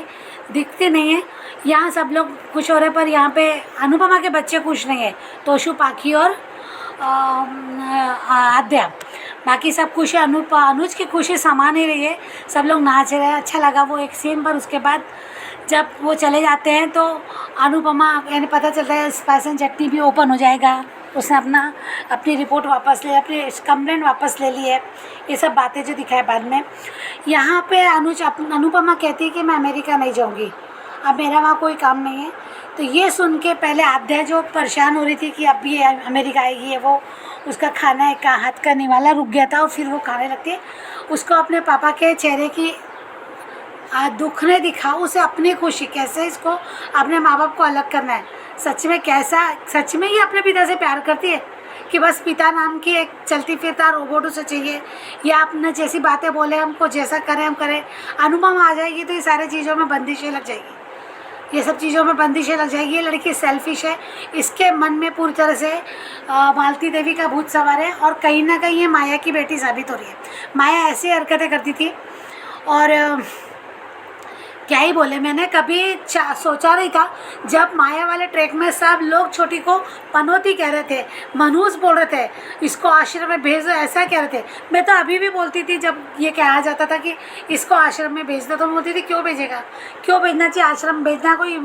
दिखती नहीं है। यहाँ सब लोग खुश हो रहे हैं, पर यहाँ पे अनुपमा के बच्चे खुश नहीं है, तोशु, पाखी और आद्या, बाकी सब खुश है। अनुज की खुशी समा नहीं रही है, सब लोग नाच रहे हैं, अच्छा लगा वो एक सीन। पर उसके बाद जब वो चले जाते हैं तो अनुपमा, यानी पता चलता है स्पाइस एंड चटनी भी ओपन हो जाएगा, उसने अपनी रिपोर्ट वापस ले, अपनी कंप्लेंट वापस ले ली है, ये सब बातें जो दिखाए बाद में। यहाँ पे अनुपमा कहती है कि मैं अमेरिका नहीं जाऊँगी, अब मेरा वहाँ कोई काम नहीं है। तो ये सुन के पहले आद्या जो परेशान हो रही थी कि अब ये अमेरिका आएगी है, वो उसका खाना का हाथ का निवाला रुक गया था और फिर वो खाने लगती है। उसको अपने पापा के चेहरे की दुख ने दिखा, उसे अपनी खुशी, कैसे इसको अपने माँ बाप को अलग करना है। सच में ही अपने पिता से प्यार करती है कि बस पिता नाम की एक चलती फिरता रोबोट उसे चाहिए, या अपने जैसी बातें बोले हमको, जैसा करें हम करें। अनुपमा आ जाएगी तो ये सारी चीज़ों में बंदिशें लग जाएगी, ये सब चीज़ों में बंदिशें लग जाएगी। ये लड़की सेल्फिश है, इसके मन में पूरी तरह से मालती देवी का भूत सवार है, और कहीं ना कहीं ये माया की बेटी साबित हो रही है। माया ऐसी हरकतें करती थी और क्या ही बोले, मैंने कभी सोचा नहीं था। जब माया वाले ट्रैक में सब लोग छोटी को पनौती कह रहे थे, मनहूस बोल रहे थे, इसको आश्रम में भेज दो, ऐसा कह रहे थे। मैं तो अभी भी बोलती थी, जब ये कहा जाता था कि इसको आश्रम में भेज दो, तो मैं बोलती थी क्यों भेजेगा, क्यों भेजना चाहिए, आश्रम भेजना कोई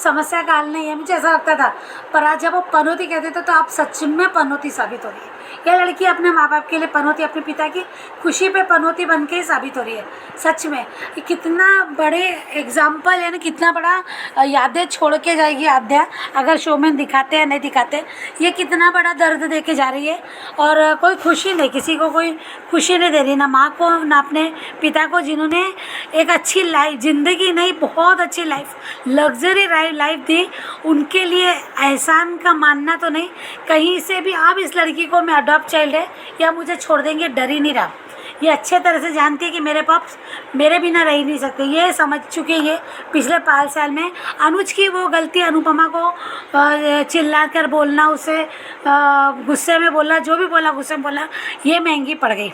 समस्या का हल नहीं है, मुझे ऐसा लगता था। पर आज जब वो पनौती कहते थे तो आप सच में पनौती साबित हो रही है। यह लड़की अपने माँ बाप के लिए पनौती, अपने पिता की खुशी पे पनौती बन के ही साबित हो रही है। सच में ये कितना बड़े एग्जाम्पल है ना, कितना बड़ा यादें छोड़ के जाएगी आद्या, अगर शो में दिखाते हैं नहीं दिखाते। ये कितना बड़ा दर्द दे के जा रही है और कोई खुशी नहीं, किसी को कोई खुशी नहीं दे रही, ना माँ को ना अपने पिता को, जिन्होंने एक अच्छी लाइफ, ज़िंदगी नहीं बहुत अच्छी लाइफ, लग्जरी लाइफ दी। उनके लिए एहसान का मानना तो नहीं, कहीं से भी अब इस लड़की को मैं अडॉप्ट चाइल्ड है या मुझे छोड़ देंगे डर ही नहीं रहा। ये अच्छे तरह से जानती है कि मेरे पप्स मेरे बिना रह ही नहीं सकते, ये समझ चुके हैं पिछले 5 साल में। अनुज की वो गलती, अनुपमा को चिल्ला कर बोलना, उसे गुस्से में बोलना, जो भी बोला गुस्से में बोलना, ये महंगी पड़ गई।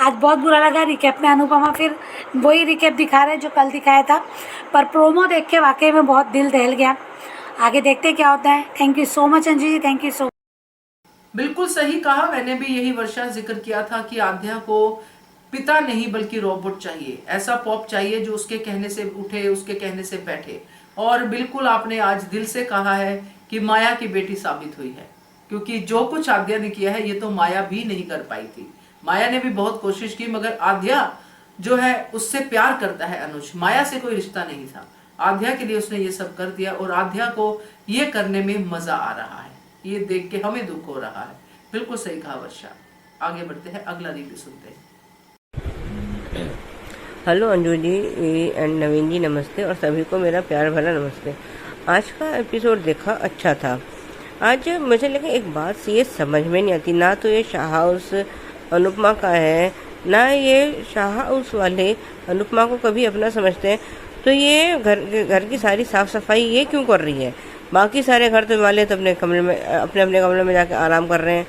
आज बहुत बुरा लगा। रिकैप में अनुपमा फिर वही रिकैप दिखा रहे जो कल दिखाया था, पर प्रोमो देख के वाकई में बहुत दिल दहल गया। आगे देखते क्या होता है। Thank you so much Anju ji, thank you so. बिल्कुल सही कहा, मैंने भी यही वर्षा जिक्र किया था कि आद्या को पिता नहीं बल्कि रोबोट चाहिए, ऐसा पॉप चाहिए जो उसके कहने से उठे, उसके कहने से बैठे। और बिल्कुल आपने आज दिल से कहा है कि माया की बेटी साबित हुई है, क्योंकि जो कुछ आद्या ने किया है ये तो माया भी नहीं कर पाई थी। माया ने भी बहुत कोशिश की, मगर आद्या जो है उससे प्यार करता है अनुज, माया से कोई रिश्ता नहीं था। आद्या के लिए उसने ये सब कर दिया और आद्या को ये करने में मजा आ रहा है, ये देख के हमें दुख हो रहा है। बिल्कुल सही कहा वर्षा। आगे बढ़ते हैं, अगला रिव्यू सुनते हैं। हेलो अंजू जी एंड नवीन जी, नमस्ते, और सभी को मेरा प्यार भरा नमस्ते। आज का एपिसोड देखा, अच्छा था। आज मुझे लगा एक बात ये समझ में नहीं आती, ना तो ये शाह हाउस अनुपमा का है, ना ये शाह हाउस वाले अनुपमा को कभी अपना समझते हैं। तो ये घर की सारी साफ़ सफाई ये क्यों कर रही है? बाकी सारे घर तो वाले तो अपने कमरे में, अपने कमरे में जाके आराम कर रहे हैं,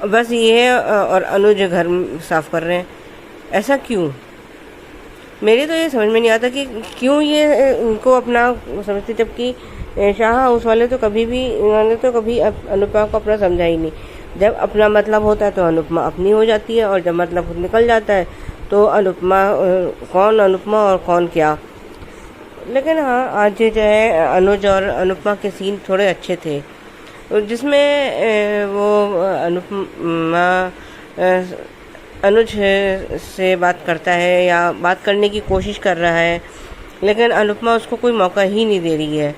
बस ये और अनुज घर साफ़ कर रहे हैं। ऐसा क्यों? मेरे तो ये समझ में नहीं आता कि क्यों ये उनको अपना समझते, जबकि शाह हाउस वाले तो कभी भी, उन्होंने तो कभी अनुपमा को अपना समझा ही नहीं। जब अपना मतलब होता है तो अनुपमा अपनी हो जाती है, और जब मतलब निकल जाता है तो अनुपमा कौन अनुपमा और कौन क्या। लेकिन हाँ, आज जो है अनुज और अनुपमा के सीन थोड़े अच्छे थे, जिसमें वो अनुपमा अनुज से बात करता है या बात करने की कोशिश कर रहा है, लेकिन अनुपमा उसको कोई मौका ही नहीं दे रही है।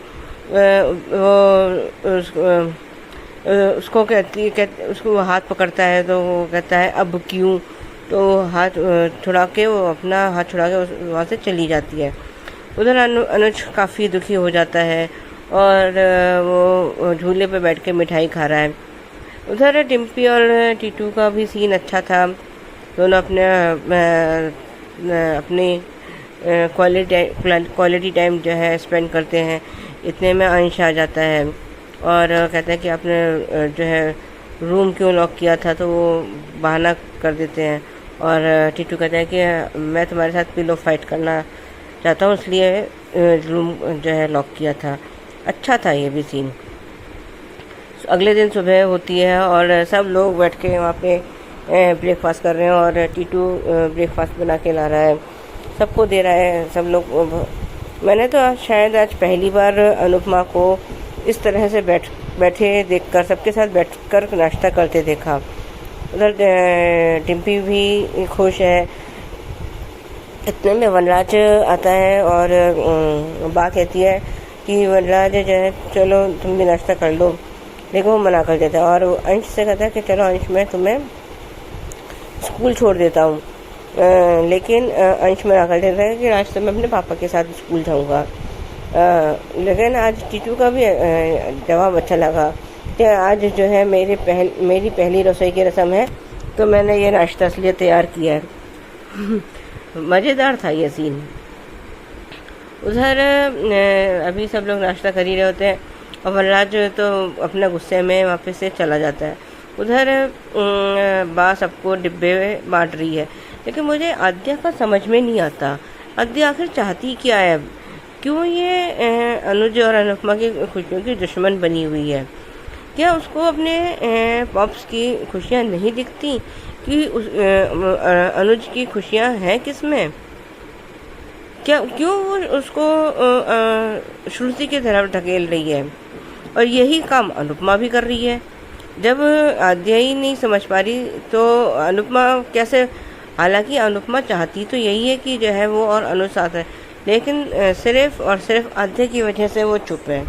वो उसको उसको हाथ पकड़ता है तो वो कहता है अब क्यों, तो हाथ छुड़ा के वो अपना हाथ छुड़ा के वहाँ से चली जाती है। उधर अनुज काफ़ी दुखी हो जाता है और वो झूले पे बैठ के मिठाई खा रहा है। उधर टिम्पी और टीटू का भी सीन अच्छा था, दोनों अपने क्वालिटी टाइम जो है स्पेंड करते हैं। इतने में अंश आ जाता है और कहते हैं कि आपने जो है रूम क्यों लॉक किया था, तो वो बहाना कर देते हैं। और टीटू कहता है कि मैं तुम्हारे साथ पिलो फाइट करना चाहता हूँ, इसलिए रूम जो है लॉक किया था। अच्छा था ये भी सीन। अगले दिन सुबह होती है और सब लोग बैठ के वहाँ पे ब्रेकफास्ट कर रहे हैं और टीटू ब्रेकफास्ट बना के ला रहा है, सबको दे रहा है। सब लोग, मैंने तो शायद आज पहली बार अनुपमा को इस तरह से बैठे देखकर, सबके साथ बैठकर नाश्ता करते देखा। उधर टिम्पी भी खुश है। इतने में वनराज आता है और बा कहती है कि वनराज जो है चलो तुम भी नाश्ता कर लो, लेकिन वो मना कर देता है। और अंश से कहता है कि चलो अंश मैं तुम्हें स्कूल छोड़ देता हूँ, लेकिन अंश मना कर देता है कि आज तो मैं अपने पापा के साथ स्कूल जाऊँगा। लेकिन आज टीटू का भी जवाब अच्छा लगा कि आज जो है मेरी पहली रसोई की रस्म है, तो मैंने ये नाश्ता इसलिए तैयार किया है। मज़ेदार था ये सीन। उधर अभी सब लोग नाश्ता कर ही रहे होते हैं और वनराज तो अपना गुस्से में वापस से चला जाता है। उधर बा सबको डिब्बे बांट रही है, लेकिन मुझे आद्या का समझ में नहीं आता। आद्या आखिर चाहती क्या है? क्यों ये अनुज और अनुपमा की खुशियों की दुश्मन बनी हुई है? क्या उसको अपने पॉप्स की खुशियाँ नहीं दिखती कि अनुज की खुशियाँ हैं किस में? क्यों वो उसको श्रुति की तरफ ढकेल रही है? और यही काम अनुपमा भी कर रही है। जब आद्या ही नहीं समझ पा रही तो अनुपमा कैसे? हालांकि अनुपमा चाहती तो यही है कि जो है वो और अनुज साथ है, लेकिन सिर्फ और सिर्फ आद्या की वजह से वो चुप है।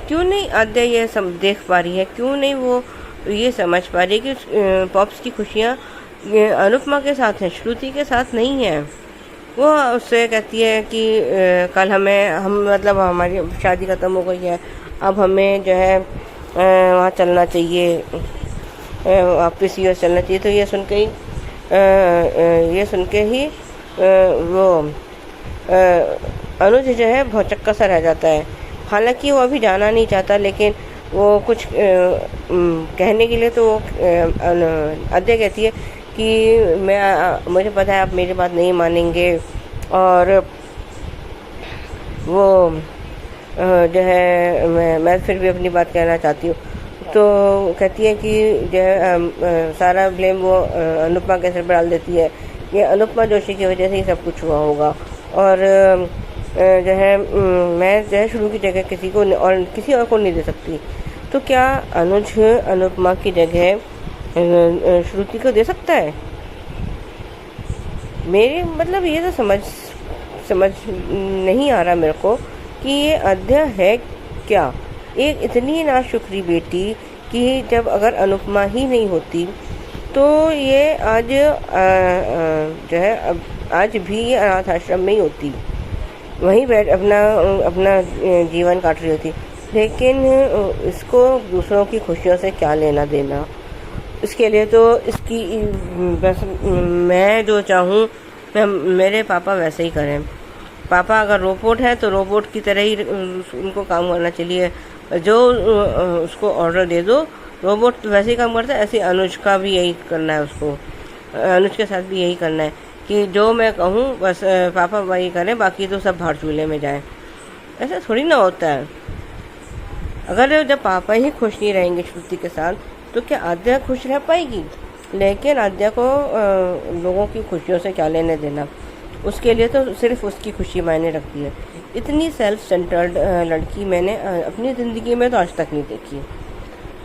क्यों नहीं आद्या ये देख पा रही है? क्यों नहीं वो ये समझ पा रही है कि पॉप्स की खुशियाँ अनुपमा के साथ हैं, श्रुति के साथ नहीं है? वो उससे कहती है कि कल मतलब हमारी शादी ख़त्म हो गई है, अब हमें जो है वहाँ चलना चाहिए, वापस यूएस चलना चाहिए। तो ये सुन के ही वो अनुज जो है भौचक्का सा रह जाता है। हालांकि वो अभी जाना नहीं चाहता, लेकिन वो कुछ कहने के लिए तो आद्या कहती है कि मुझे पता है आप मेरी बात नहीं मानेंगे, और वो जो है मैं फिर भी अपनी बात कहना चाहती हूँ। तो कहती है कि जो है सारा ब्लेम वो अनुपमा के सिर पर डाल देती है, ये अनुपमा जोशी की वजह से ही सब कुछ हुआ होगा, और जो है मैं जो है शुरू की जगह किसी और को नहीं दे सकती। तो क्या अनुज अनुपमा की जगह श्रुति को दे सकता है? मेरे मतलब ये तो समझ नहीं आ रहा मेरे को कि ये आद्या है क्या? एक इतनी नाशुक्री बेटी कि जब अगर अनुपमा ही नहीं होती तो ये आज जो है आज भी ये अनाथ आश्रम में ही होती, वहीं बैठ अपना जीवन काट रही होती। लेकिन इसको दूसरों की खुशियों से क्या लेना देना? इसके लिए तो इसकी बस मैं जो चाहूँ मेरे पापा वैसे ही करें। पापा अगर रोबोट है तो रोबोट की तरह ही उनको काम करना चाहिए, जो उसको ऑर्डर दे दो रोबोट वैसे ही काम करता है। ऐसे अनुज का भी यही करना है, उसको अनुज के साथ भी यही करना है कि जो मैं कहूँ बस पापा वही करें, बाकी तो सब भाड़ चूल्हे में जाए। ऐसा थोड़ी ना होता है। अगर जब पापा ही खुश नहीं रहेंगे श्रुति के साथ तो क्या आद्या खुश रह पाएगी? लेकिन आद्या को लोगों की खुशियों से क्या लेने देना? उसके लिए तो सिर्फ उसकी खुशी मायने रखती है। इतनी सेल्फ सेंटर्ड लड़की मैंने अपनी ज़िंदगी में तो आज तक नहीं देखी।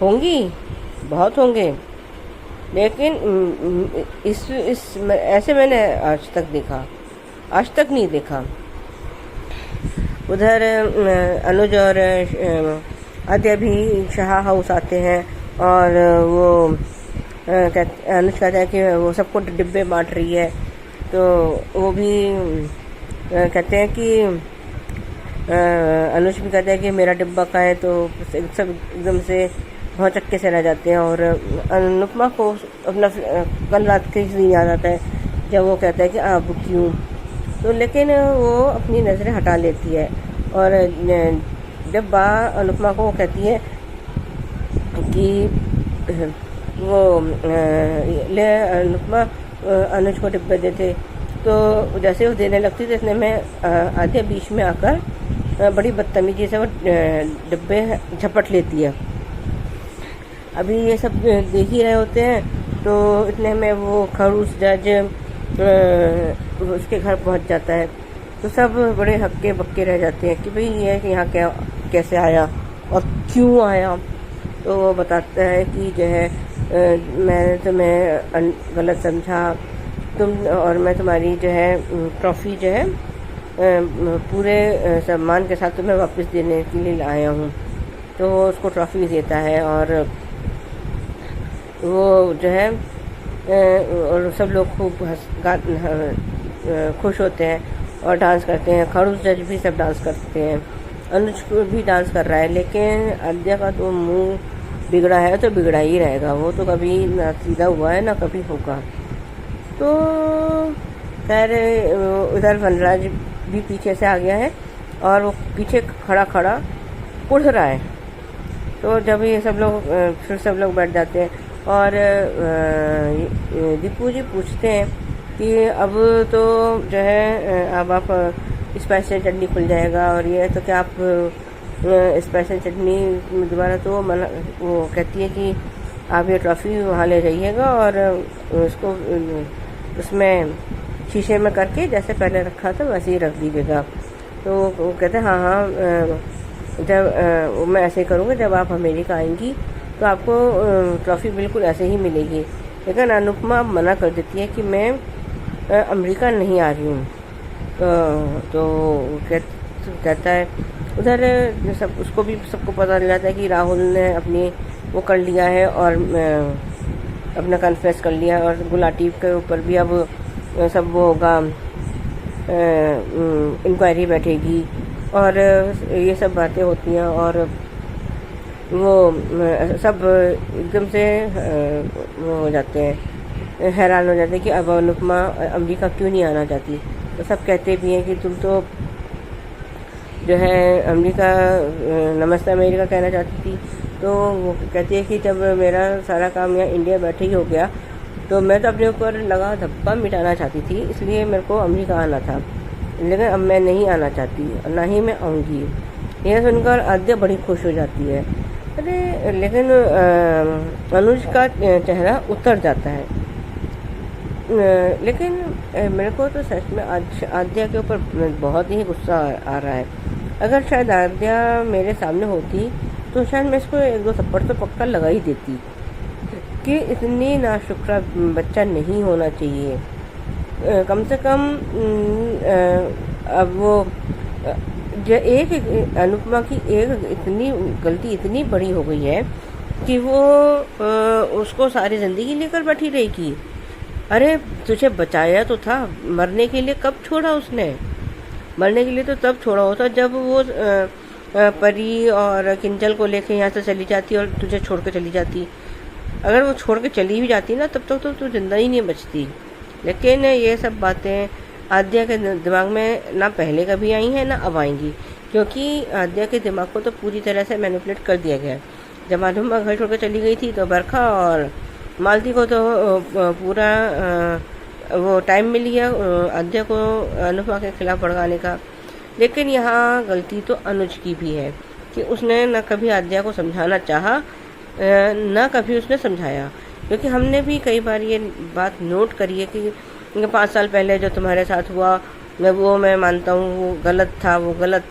होंगी, बहुत होंगे, लेकिन ऐसे मैंने आज तक नहीं देखा। उधर अनुज और आद्या भी शाह हाउस आते हैं और वो अनुज कहता है कि वो सबको डिब्बे बांट रही है, तो वो भी कहते हैं कि अनुज भी कहता है कि मेरा डिब्बा का है, तो सब एकदम से बहुत चक्के से रह जाते हैं। और अनुपमा को अपना कल रात के सीन याद आता है जब वो कहता है कि अब क्यों, तो लेकिन वो अपनी नज़रें हटा लेती है। और जब अनुपमा को कहती है कि वो ले अनुपमा अनुज को डिब्बे देते, तो जैसे वो देने लगती तो इतने में आद्या बीच में आकर बड़ी बदतमीजी से वो डिब्बे झपट लेती है। अभी ये सब देख ही रहे होते हैं, तो इतने में वो खड़ूस जज उसके घर पहुंच जाता है, तो सब बड़े हक्के बक्के रह जाते हैं कि भाई ये कि यहाँ क्या कैसे आया और क्यों आया। तो वो बताता है कि जो है मैंने तुम्हें गलत समझा, तुम और मैं तुम्हारी जो है ट्रॉफ़ी जो है पूरे सम्मान के साथ तुम्हें वापस देने के लिए आया हूँ। तो वो उसको ट्रॉफ़ी देता है और वो जो है और सब लोग खूब खुश होते हैं और डांस करते हैं। खड़ूस जज भी सब डांस करते हैं, अनुज भी डांस कर रहा है, लेकिन आद्या का तो मुंह बिगड़ा है तो बिगड़ा ही रहेगा। वो तो कभी ना सीधा हुआ है ना कभी होगा। तो खैर उधर वनराज भी पीछे से आ गया है और वो पीछे खड़ा कुढ़ रहा है। तो जब ये सब लोग फिर सब लोग बैठ जाते हैं और दीपू जी पूछते हैं कि अब तो जो है अब आप स्पेशल चटनी खुल जाएगा और ये तो क्या आप स्पेशल चटनी दोबारा तो वो कहती है कि आप ये ट्रॉफ़ी वहाँ ले जाइएगा और उसको उसमें शीशे में करके जैसे पहले रखा था वैसे ही रख दीजिएगा। तो वो कहते हैं हाँ जब मैं ऐसे ही करूँगा, जब आप अमेरिका आएंगी तो आपको ट्रॉफ़ी बिल्कुल ऐसे ही मिलेगी। लेकिन अनुपमा मना कर देती है कि मैं अमेरिका नहीं आ रही हूँ। तो कहता है उधर सब उसको भी सबको पता चल जाता है कि राहुल ने अपनी वो कर लिया है और अपना कन्फेस कर लिया और गुलाटी के ऊपर भी अब सब वो होगा, इंक्वायरी बैठेगी और ये सब बातें होती हैं और वो सब एकदम से वो हो जाते हैं, हैरान हो जाते हैं कि अब अनुपमा अमेरिका क्यों नहीं आना चाहती। तो सब कहते भी हैं कि तुम तो जो है अमेरिका नमस्ते अमेरिका कहना चाहती थी। तो वो कहती है कि जब मेरा सारा काम यहाँ इंडिया बैठे ही हो गया तो मैं तो अपने ऊपर लगा धब्बा मिटाना चाहती थी, इसलिए मेरे को अमेरिका आना था, लेकिन अब मैं नहीं आना चाहती और ना ही मैं आऊँगी। यह सुनकर आद्या बड़ी खुश हो जाती है। अरे लेकिन अनुज का चेहरा उतर जाता है। लेकिन मेरे को तो सच में आद्या के ऊपर बहुत ही गुस्सा आ रहा है। अगर शायद आद्या मेरे सामने होती तो शायद मैं इसको एक दो थप्पड़ तो पक्का लगा ही देती कि इतनी नाशुक्रा बच्चा नहीं होना चाहिए। कम से कम अब वो एक अनुपमा की एक इतनी गलती इतनी बड़ी हो गई है कि वो उसको सारी ज़िंदगी लेकर बैठी रहेगी। अरे तुझे बचाया तो था, मरने के लिए कब छोड़ा उसने? मरने के लिए तो तब छोड़ा होता जब वो परी और किंजल को लेके यहाँ से चली जाती और तुझे छोड़ के चली जाती। अगर वो छोड़ के चली भी जाती ना तब तक तो तू जिंदा ही नहीं बचती। लेकिन ये सब बातें आद्या के दिमाग में ना पहले कभी आई हैं ना अब आएंगी, क्योंकि आद्या के दिमाग को तो पूरी तरह से मैनिपुलेट कर दिया गया। जब अनुपमा घर छोड़ कर चली गई थी तो बरखा और मालती को तो पूरा वो टाइम मिल गया आद्या को अनुपमा के खिलाफ भड़काने का। लेकिन यहाँ गलती तो अनुज की भी है कि उसने न कभी आद्या को समझाना चाहा न कभी उसने समझाया। क्योंकि हमने भी कई बार ये बात नोट करी है कि 5 साल पहले जो तुम्हारे साथ हुआ वो मैं मानता हूँ वो गलत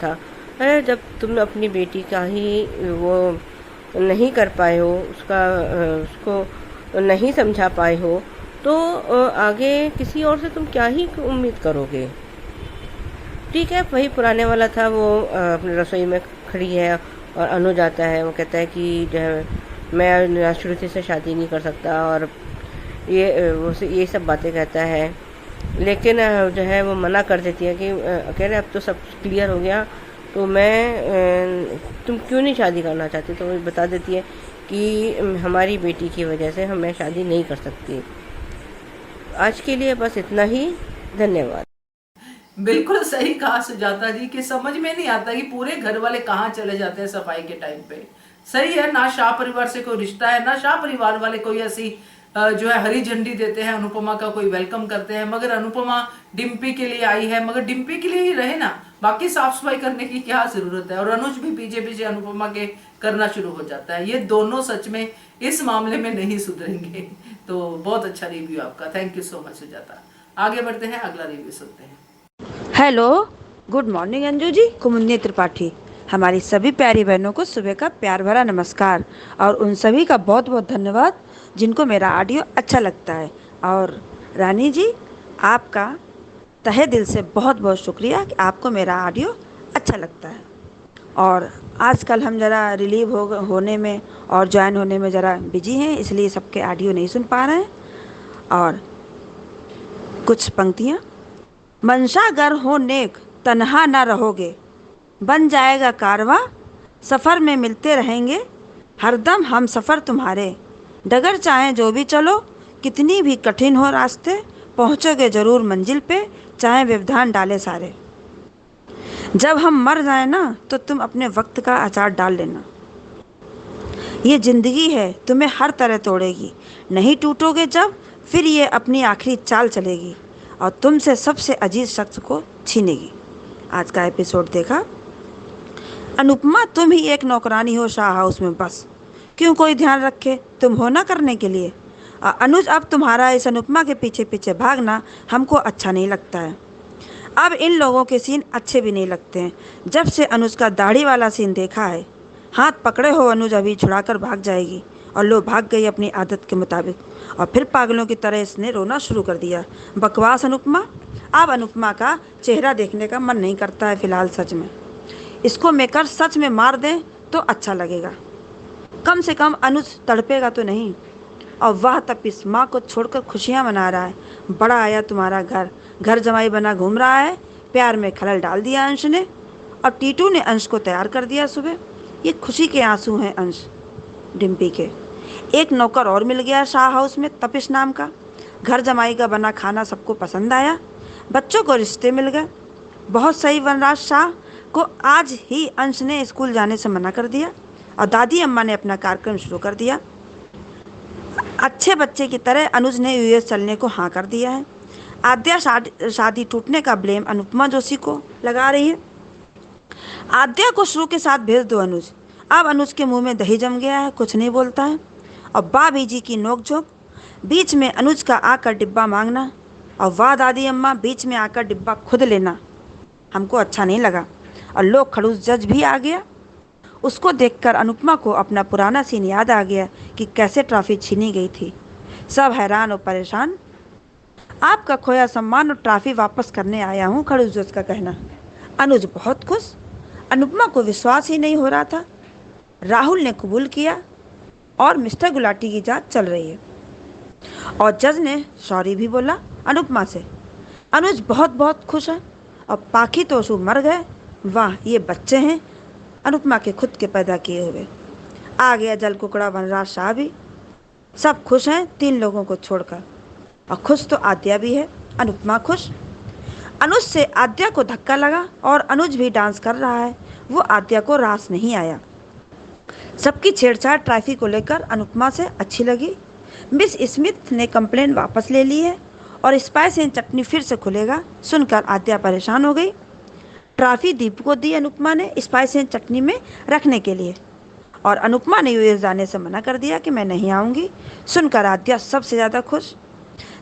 था। अरे जब तुम अपनी बेटी का ही वो नहीं कर पाए हो, उसको नहीं समझा पाए हो, तो आगे किसी और से तुम क्या ही उम्मीद करोगे। ठीक है, वही पुराने वाला था, वो अपनी रसोई में खड़ी है और अनुज आता है। वो कहता है कि जो है मैं श्रुति से शादी नहीं कर सकता और ये सब बातें कहता है। लेकिन जो है वो मना कर देती है कि कह रहे अब तो सब क्लियर हो गया, तो तुम क्यों नहीं शादी करना चाहती। तो वो बता देती है कि हमारी बेटी की वजह से मैं शादी नहीं कर सकती। आज के लिए बस इतना ही, धन्यवाद। बिल्कुल सही कहा सुजाता जी कि समझ में नहीं आता कि पूरे घर वाले कहाँ चले जाते हैं सफाई के टाइम पे। सही है, ना शाह परिवार से कोई रिश्ता है, ना शाह परिवार वाले कोई ऐसी जो है हरी झंडी देते हैं, अनुपमा का कोई वेलकम करते हैं। मगर अनुपमा डिम्पी के लिए आई है, मगर डिम्पी के लिए ही रहे ना, बाकी साफ सफाई करने की क्या जरूरत है। और अनुज भी पीछे पीछे अनुपमा के करना शुरू हो जाता है। ये दोनों सच में इस मामले में नहीं सुधरेंगे। तो बहुत अच्छा रिव्यू आपका, thank you so much Sujata. आगे बढ़ते हैं, अगला रिव्यू सुनते हैं। Hello, good morning Anju ji, कुमुदनी त्रिपाठी। हमारी सभी प्यारी बहनों को सुबह का प्यार भरा नमस्कार और उन सभी का बहुत बहुत धन्यवाद जिनको मेरा ऑडियो अच्छा लगता है। और रानी जी, आपका तहे दिल से बहुत बहुत शुक्रिया कि आपको मेरा ऑडियो अच्छा लगता है। और आजकल हम ज़रा रिलीव होने में और ज्वाइन होने में ज़रा बिजी हैं, इसलिए सबके ऑडियो नहीं सुन पा रहे हैं। और कुछ पंक्तियाँ। मंशा गर हो नेक तन्हा ना रहोगे, बन जाएगा कारवां, सफ़र में मिलते रहेंगे हरदम हम सफ़र तुम्हारे। डगर चाहें जो भी चलो, कितनी भी कठिन हो रास्ते, पहुँचोगे ज़रूर मंजिल पे, चाहे व्यवधान डाले सारे। जब हम मर जाए ना तो तुम अपने वक्त का अचार डाल लेना। ये ज़िंदगी है, तुम्हें हर तरह तोड़ेगी, नहीं टूटोगे जब फिर ये अपनी आखिरी चाल चलेगी। और तुमसे सबसे अजीज शख्स को छीनेगी। आज का एपिसोड देखा। अनुपमा, तुम ही एक नौकरानी हो शाह हाउस में, बस क्यों कोई ध्यान रखे, तुम हो ना करने के लिए। अनुज, अब तुम्हारा इस अनुपमा के पीछे पीछे भागना हमको अच्छा नहीं लगता है। अब इन लोगों के सीन अच्छे भी नहीं लगते हैं। जब से अनुज का दाढ़ी वाला सीन देखा है, हाथ पकड़े हो अनुज अभी छुड़ाकर भाग जाएगी, और लो भाग गई अपनी आदत के मुताबिक, और फिर पागलों की तरह इसने रोना शुरू कर दिया। बकवास अनुपमा। अब अनुपमा का चेहरा देखने का मन नहीं करता है फिलहाल। सच में इसको मेकर सच में मार दें तो अच्छा लगेगा, कम से कम अनुज तड़पेगा तो नहीं। और वाह, तब इस माँ को छोड़कर खुशियाँ मना रहा है। बड़ा आया तुम्हारा घर, घर जमाई बना घूम रहा है। प्यार में खलल डाल दिया अंश ने, और टीटू ने अंश को तैयार कर दिया सुबह। ये खुशी के आंसू हैं अंश डिम्पी के। एक नौकर और मिल गया शाह हाउस में, तपिश नाम का। घर जमाई का बना खाना सबको पसंद आया, बच्चों को रिश्ते मिल गए। बहुत सही। वनराज शाह को आज ही अंश ने स्कूल जाने से मना कर दिया, और दादी अम्मा ने अपना कार्यक्रम शुरू कर दिया। अच्छे बच्चे की तरह अनुज ने यूएस चलने को हाँ कर दिया है। आद्या शादी टूटने का ब्लेम अनुपमा जोशी को लगा रही है। आद्या को शुरू के साथ भेज दो अनुज। अब अनुज के मुंह में दही जम गया है, कुछ नहीं बोलता है। और बाबी जी की नोकझोंक, बीच में अनुज का आकर डिब्बा मांगना, और वाह दादी अम्मा बीच में आकर डिब्बा खुद लेना हमको अच्छा नहीं लगा। और लोग खड़ूस जज भी आ गया। उसको देखकर अनुपमा को अपना पुराना सीन याद आ गया कि कैसे ट्रॉफी छीनी गई थी। सब हैरान और परेशान। आपका खोया सम्मान और ट्रॉफी वापस करने आया हूँ, खड़ूस जज का कहना। अनुज बहुत खुश। अनुपमा को विश्वास ही नहीं हो रहा था। राहुल ने कबूल किया और मिस्टर गुलाटी की जांच चल रही है, और जज ने सॉरी भी बोला अनुपमा से। अनुज बहुत बहुत खुश है। और पाखी तोशु मर गए। वाह, ये बच्चे हैं अनुपमा के खुद के पैदा किए हुए। आ गया जल कुकड़ा वनराज शाह भी। सब खुश हैं 3 लोगों को छोड़कर, और खुश तो आद्या भी है। अनुपमा खुश। अनुज से आद्या को धक्का लगा, और अनुज भी डांस कर रहा है। वो आद्या को रास नहीं आया। सबकी छेड़छाड़ ट्रैफी को लेकर अनुपमा से अच्छी लगी। मिस स्मिथ ने कंप्लेन वापस ले ली है, और स्पाइस एंड चटनी फिर से खुलेगा सुनकर आद्या परेशान हो गई। ट्रॉफी दीप को दी अनुपमा ने स्पाइस एंड चटनी में रखने के लिए, और अनुपमा ने यूएस जाने से मना कर दिया कि मैं नहीं आऊँगी। सुनकर आद्या सबसे ज़्यादा खुश।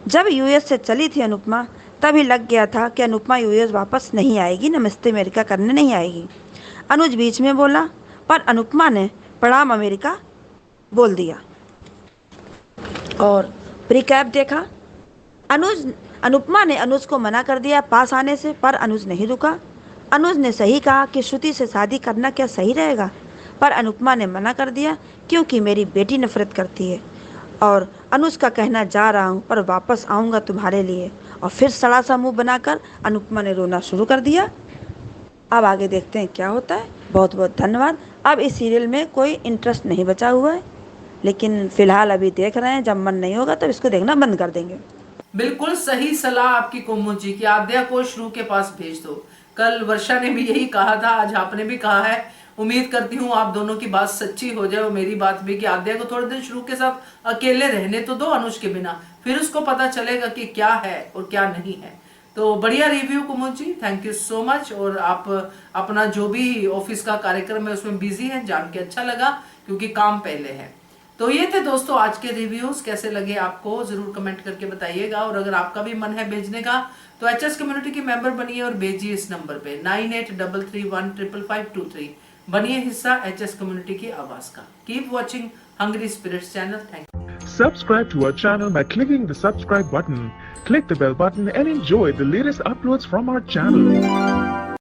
जब यूएस से चली थी अनुपमा, तभी लग गया था कि अनुपमा यूएस वापस नहीं आएगी, नमस्ते अमेरिका करने नहीं आएगी। अनुज बीच में बोला, पर अनुपमा ने प्रणाम अमेरिका बोल दिया। और प्रीकैप देखा। अनुपमा ने अनुज को मना कर दिया पास आने से, पर अनुज नहीं रुका। अनुज ने सही कहा कि श्रुति से शादी करना क्या सही रहेगा, पर अनुपमा ने मना कर दिया क्योंकि मेरी बेटी नफरत करती है। और अनुज का कहना जा रहा हूँ पर वापस आऊँगा तुम्हारे लिए। और फिर सड़ा सा मुँह बनाकर अनुपमा ने रोना शुरू कर दिया। अब आगे देखते हैं क्या होता है। बहुत बहुत धन्यवाद। अब इस सीरियल में कोई इंटरेस्ट नहीं बचा हुआ है, लेकिन फिलहाल अभी देख रहे हैं। जब मन नहीं होगा तब इसको देखना बंद कर देंगे। बिल्कुल सही सलाह आपकी कोमो जी की आद्या को श्रू के पास भेज दो। कल वर्षा ने भी यही कहा था, आज आपने भी कहा है। उम्मीद करती हूँ आप दोनों की बात सच्ची हो जाए, और मेरी बात भी कि आद्या को थोड़े दिन श्रू के साथ अकेले रहने तो दो अनुज के बिना, फिर उसको पता चलेगा कि क्या है और क्या नहीं है। तो बढ़िया review Kumud ji, thank you so much. और आप अपना जो भी ऑफिस का कार्यक्रम है उसमें बिजी हैं, जान के अच्छा लगा, क्योंकि काम पहले है। तो ये थे दोस्तों आज के रिव्यूज। कैसे लगे आपको जरूर कमेंट करके बताइएगा। और अगर आपका भी मन है भेजने का तो एचएस कम्युनिटी के मेंबर बनिए और भेजिए इस नंबर पे 9833155523। बनिए हिस्सा एचएस कम्युनिटी की आवाज का। Keep watching hungry spirits channel. Thank you. Subscribe to our channel by clicking the subscribe button. Click the bell button and enjoy the latest uploads from our channel.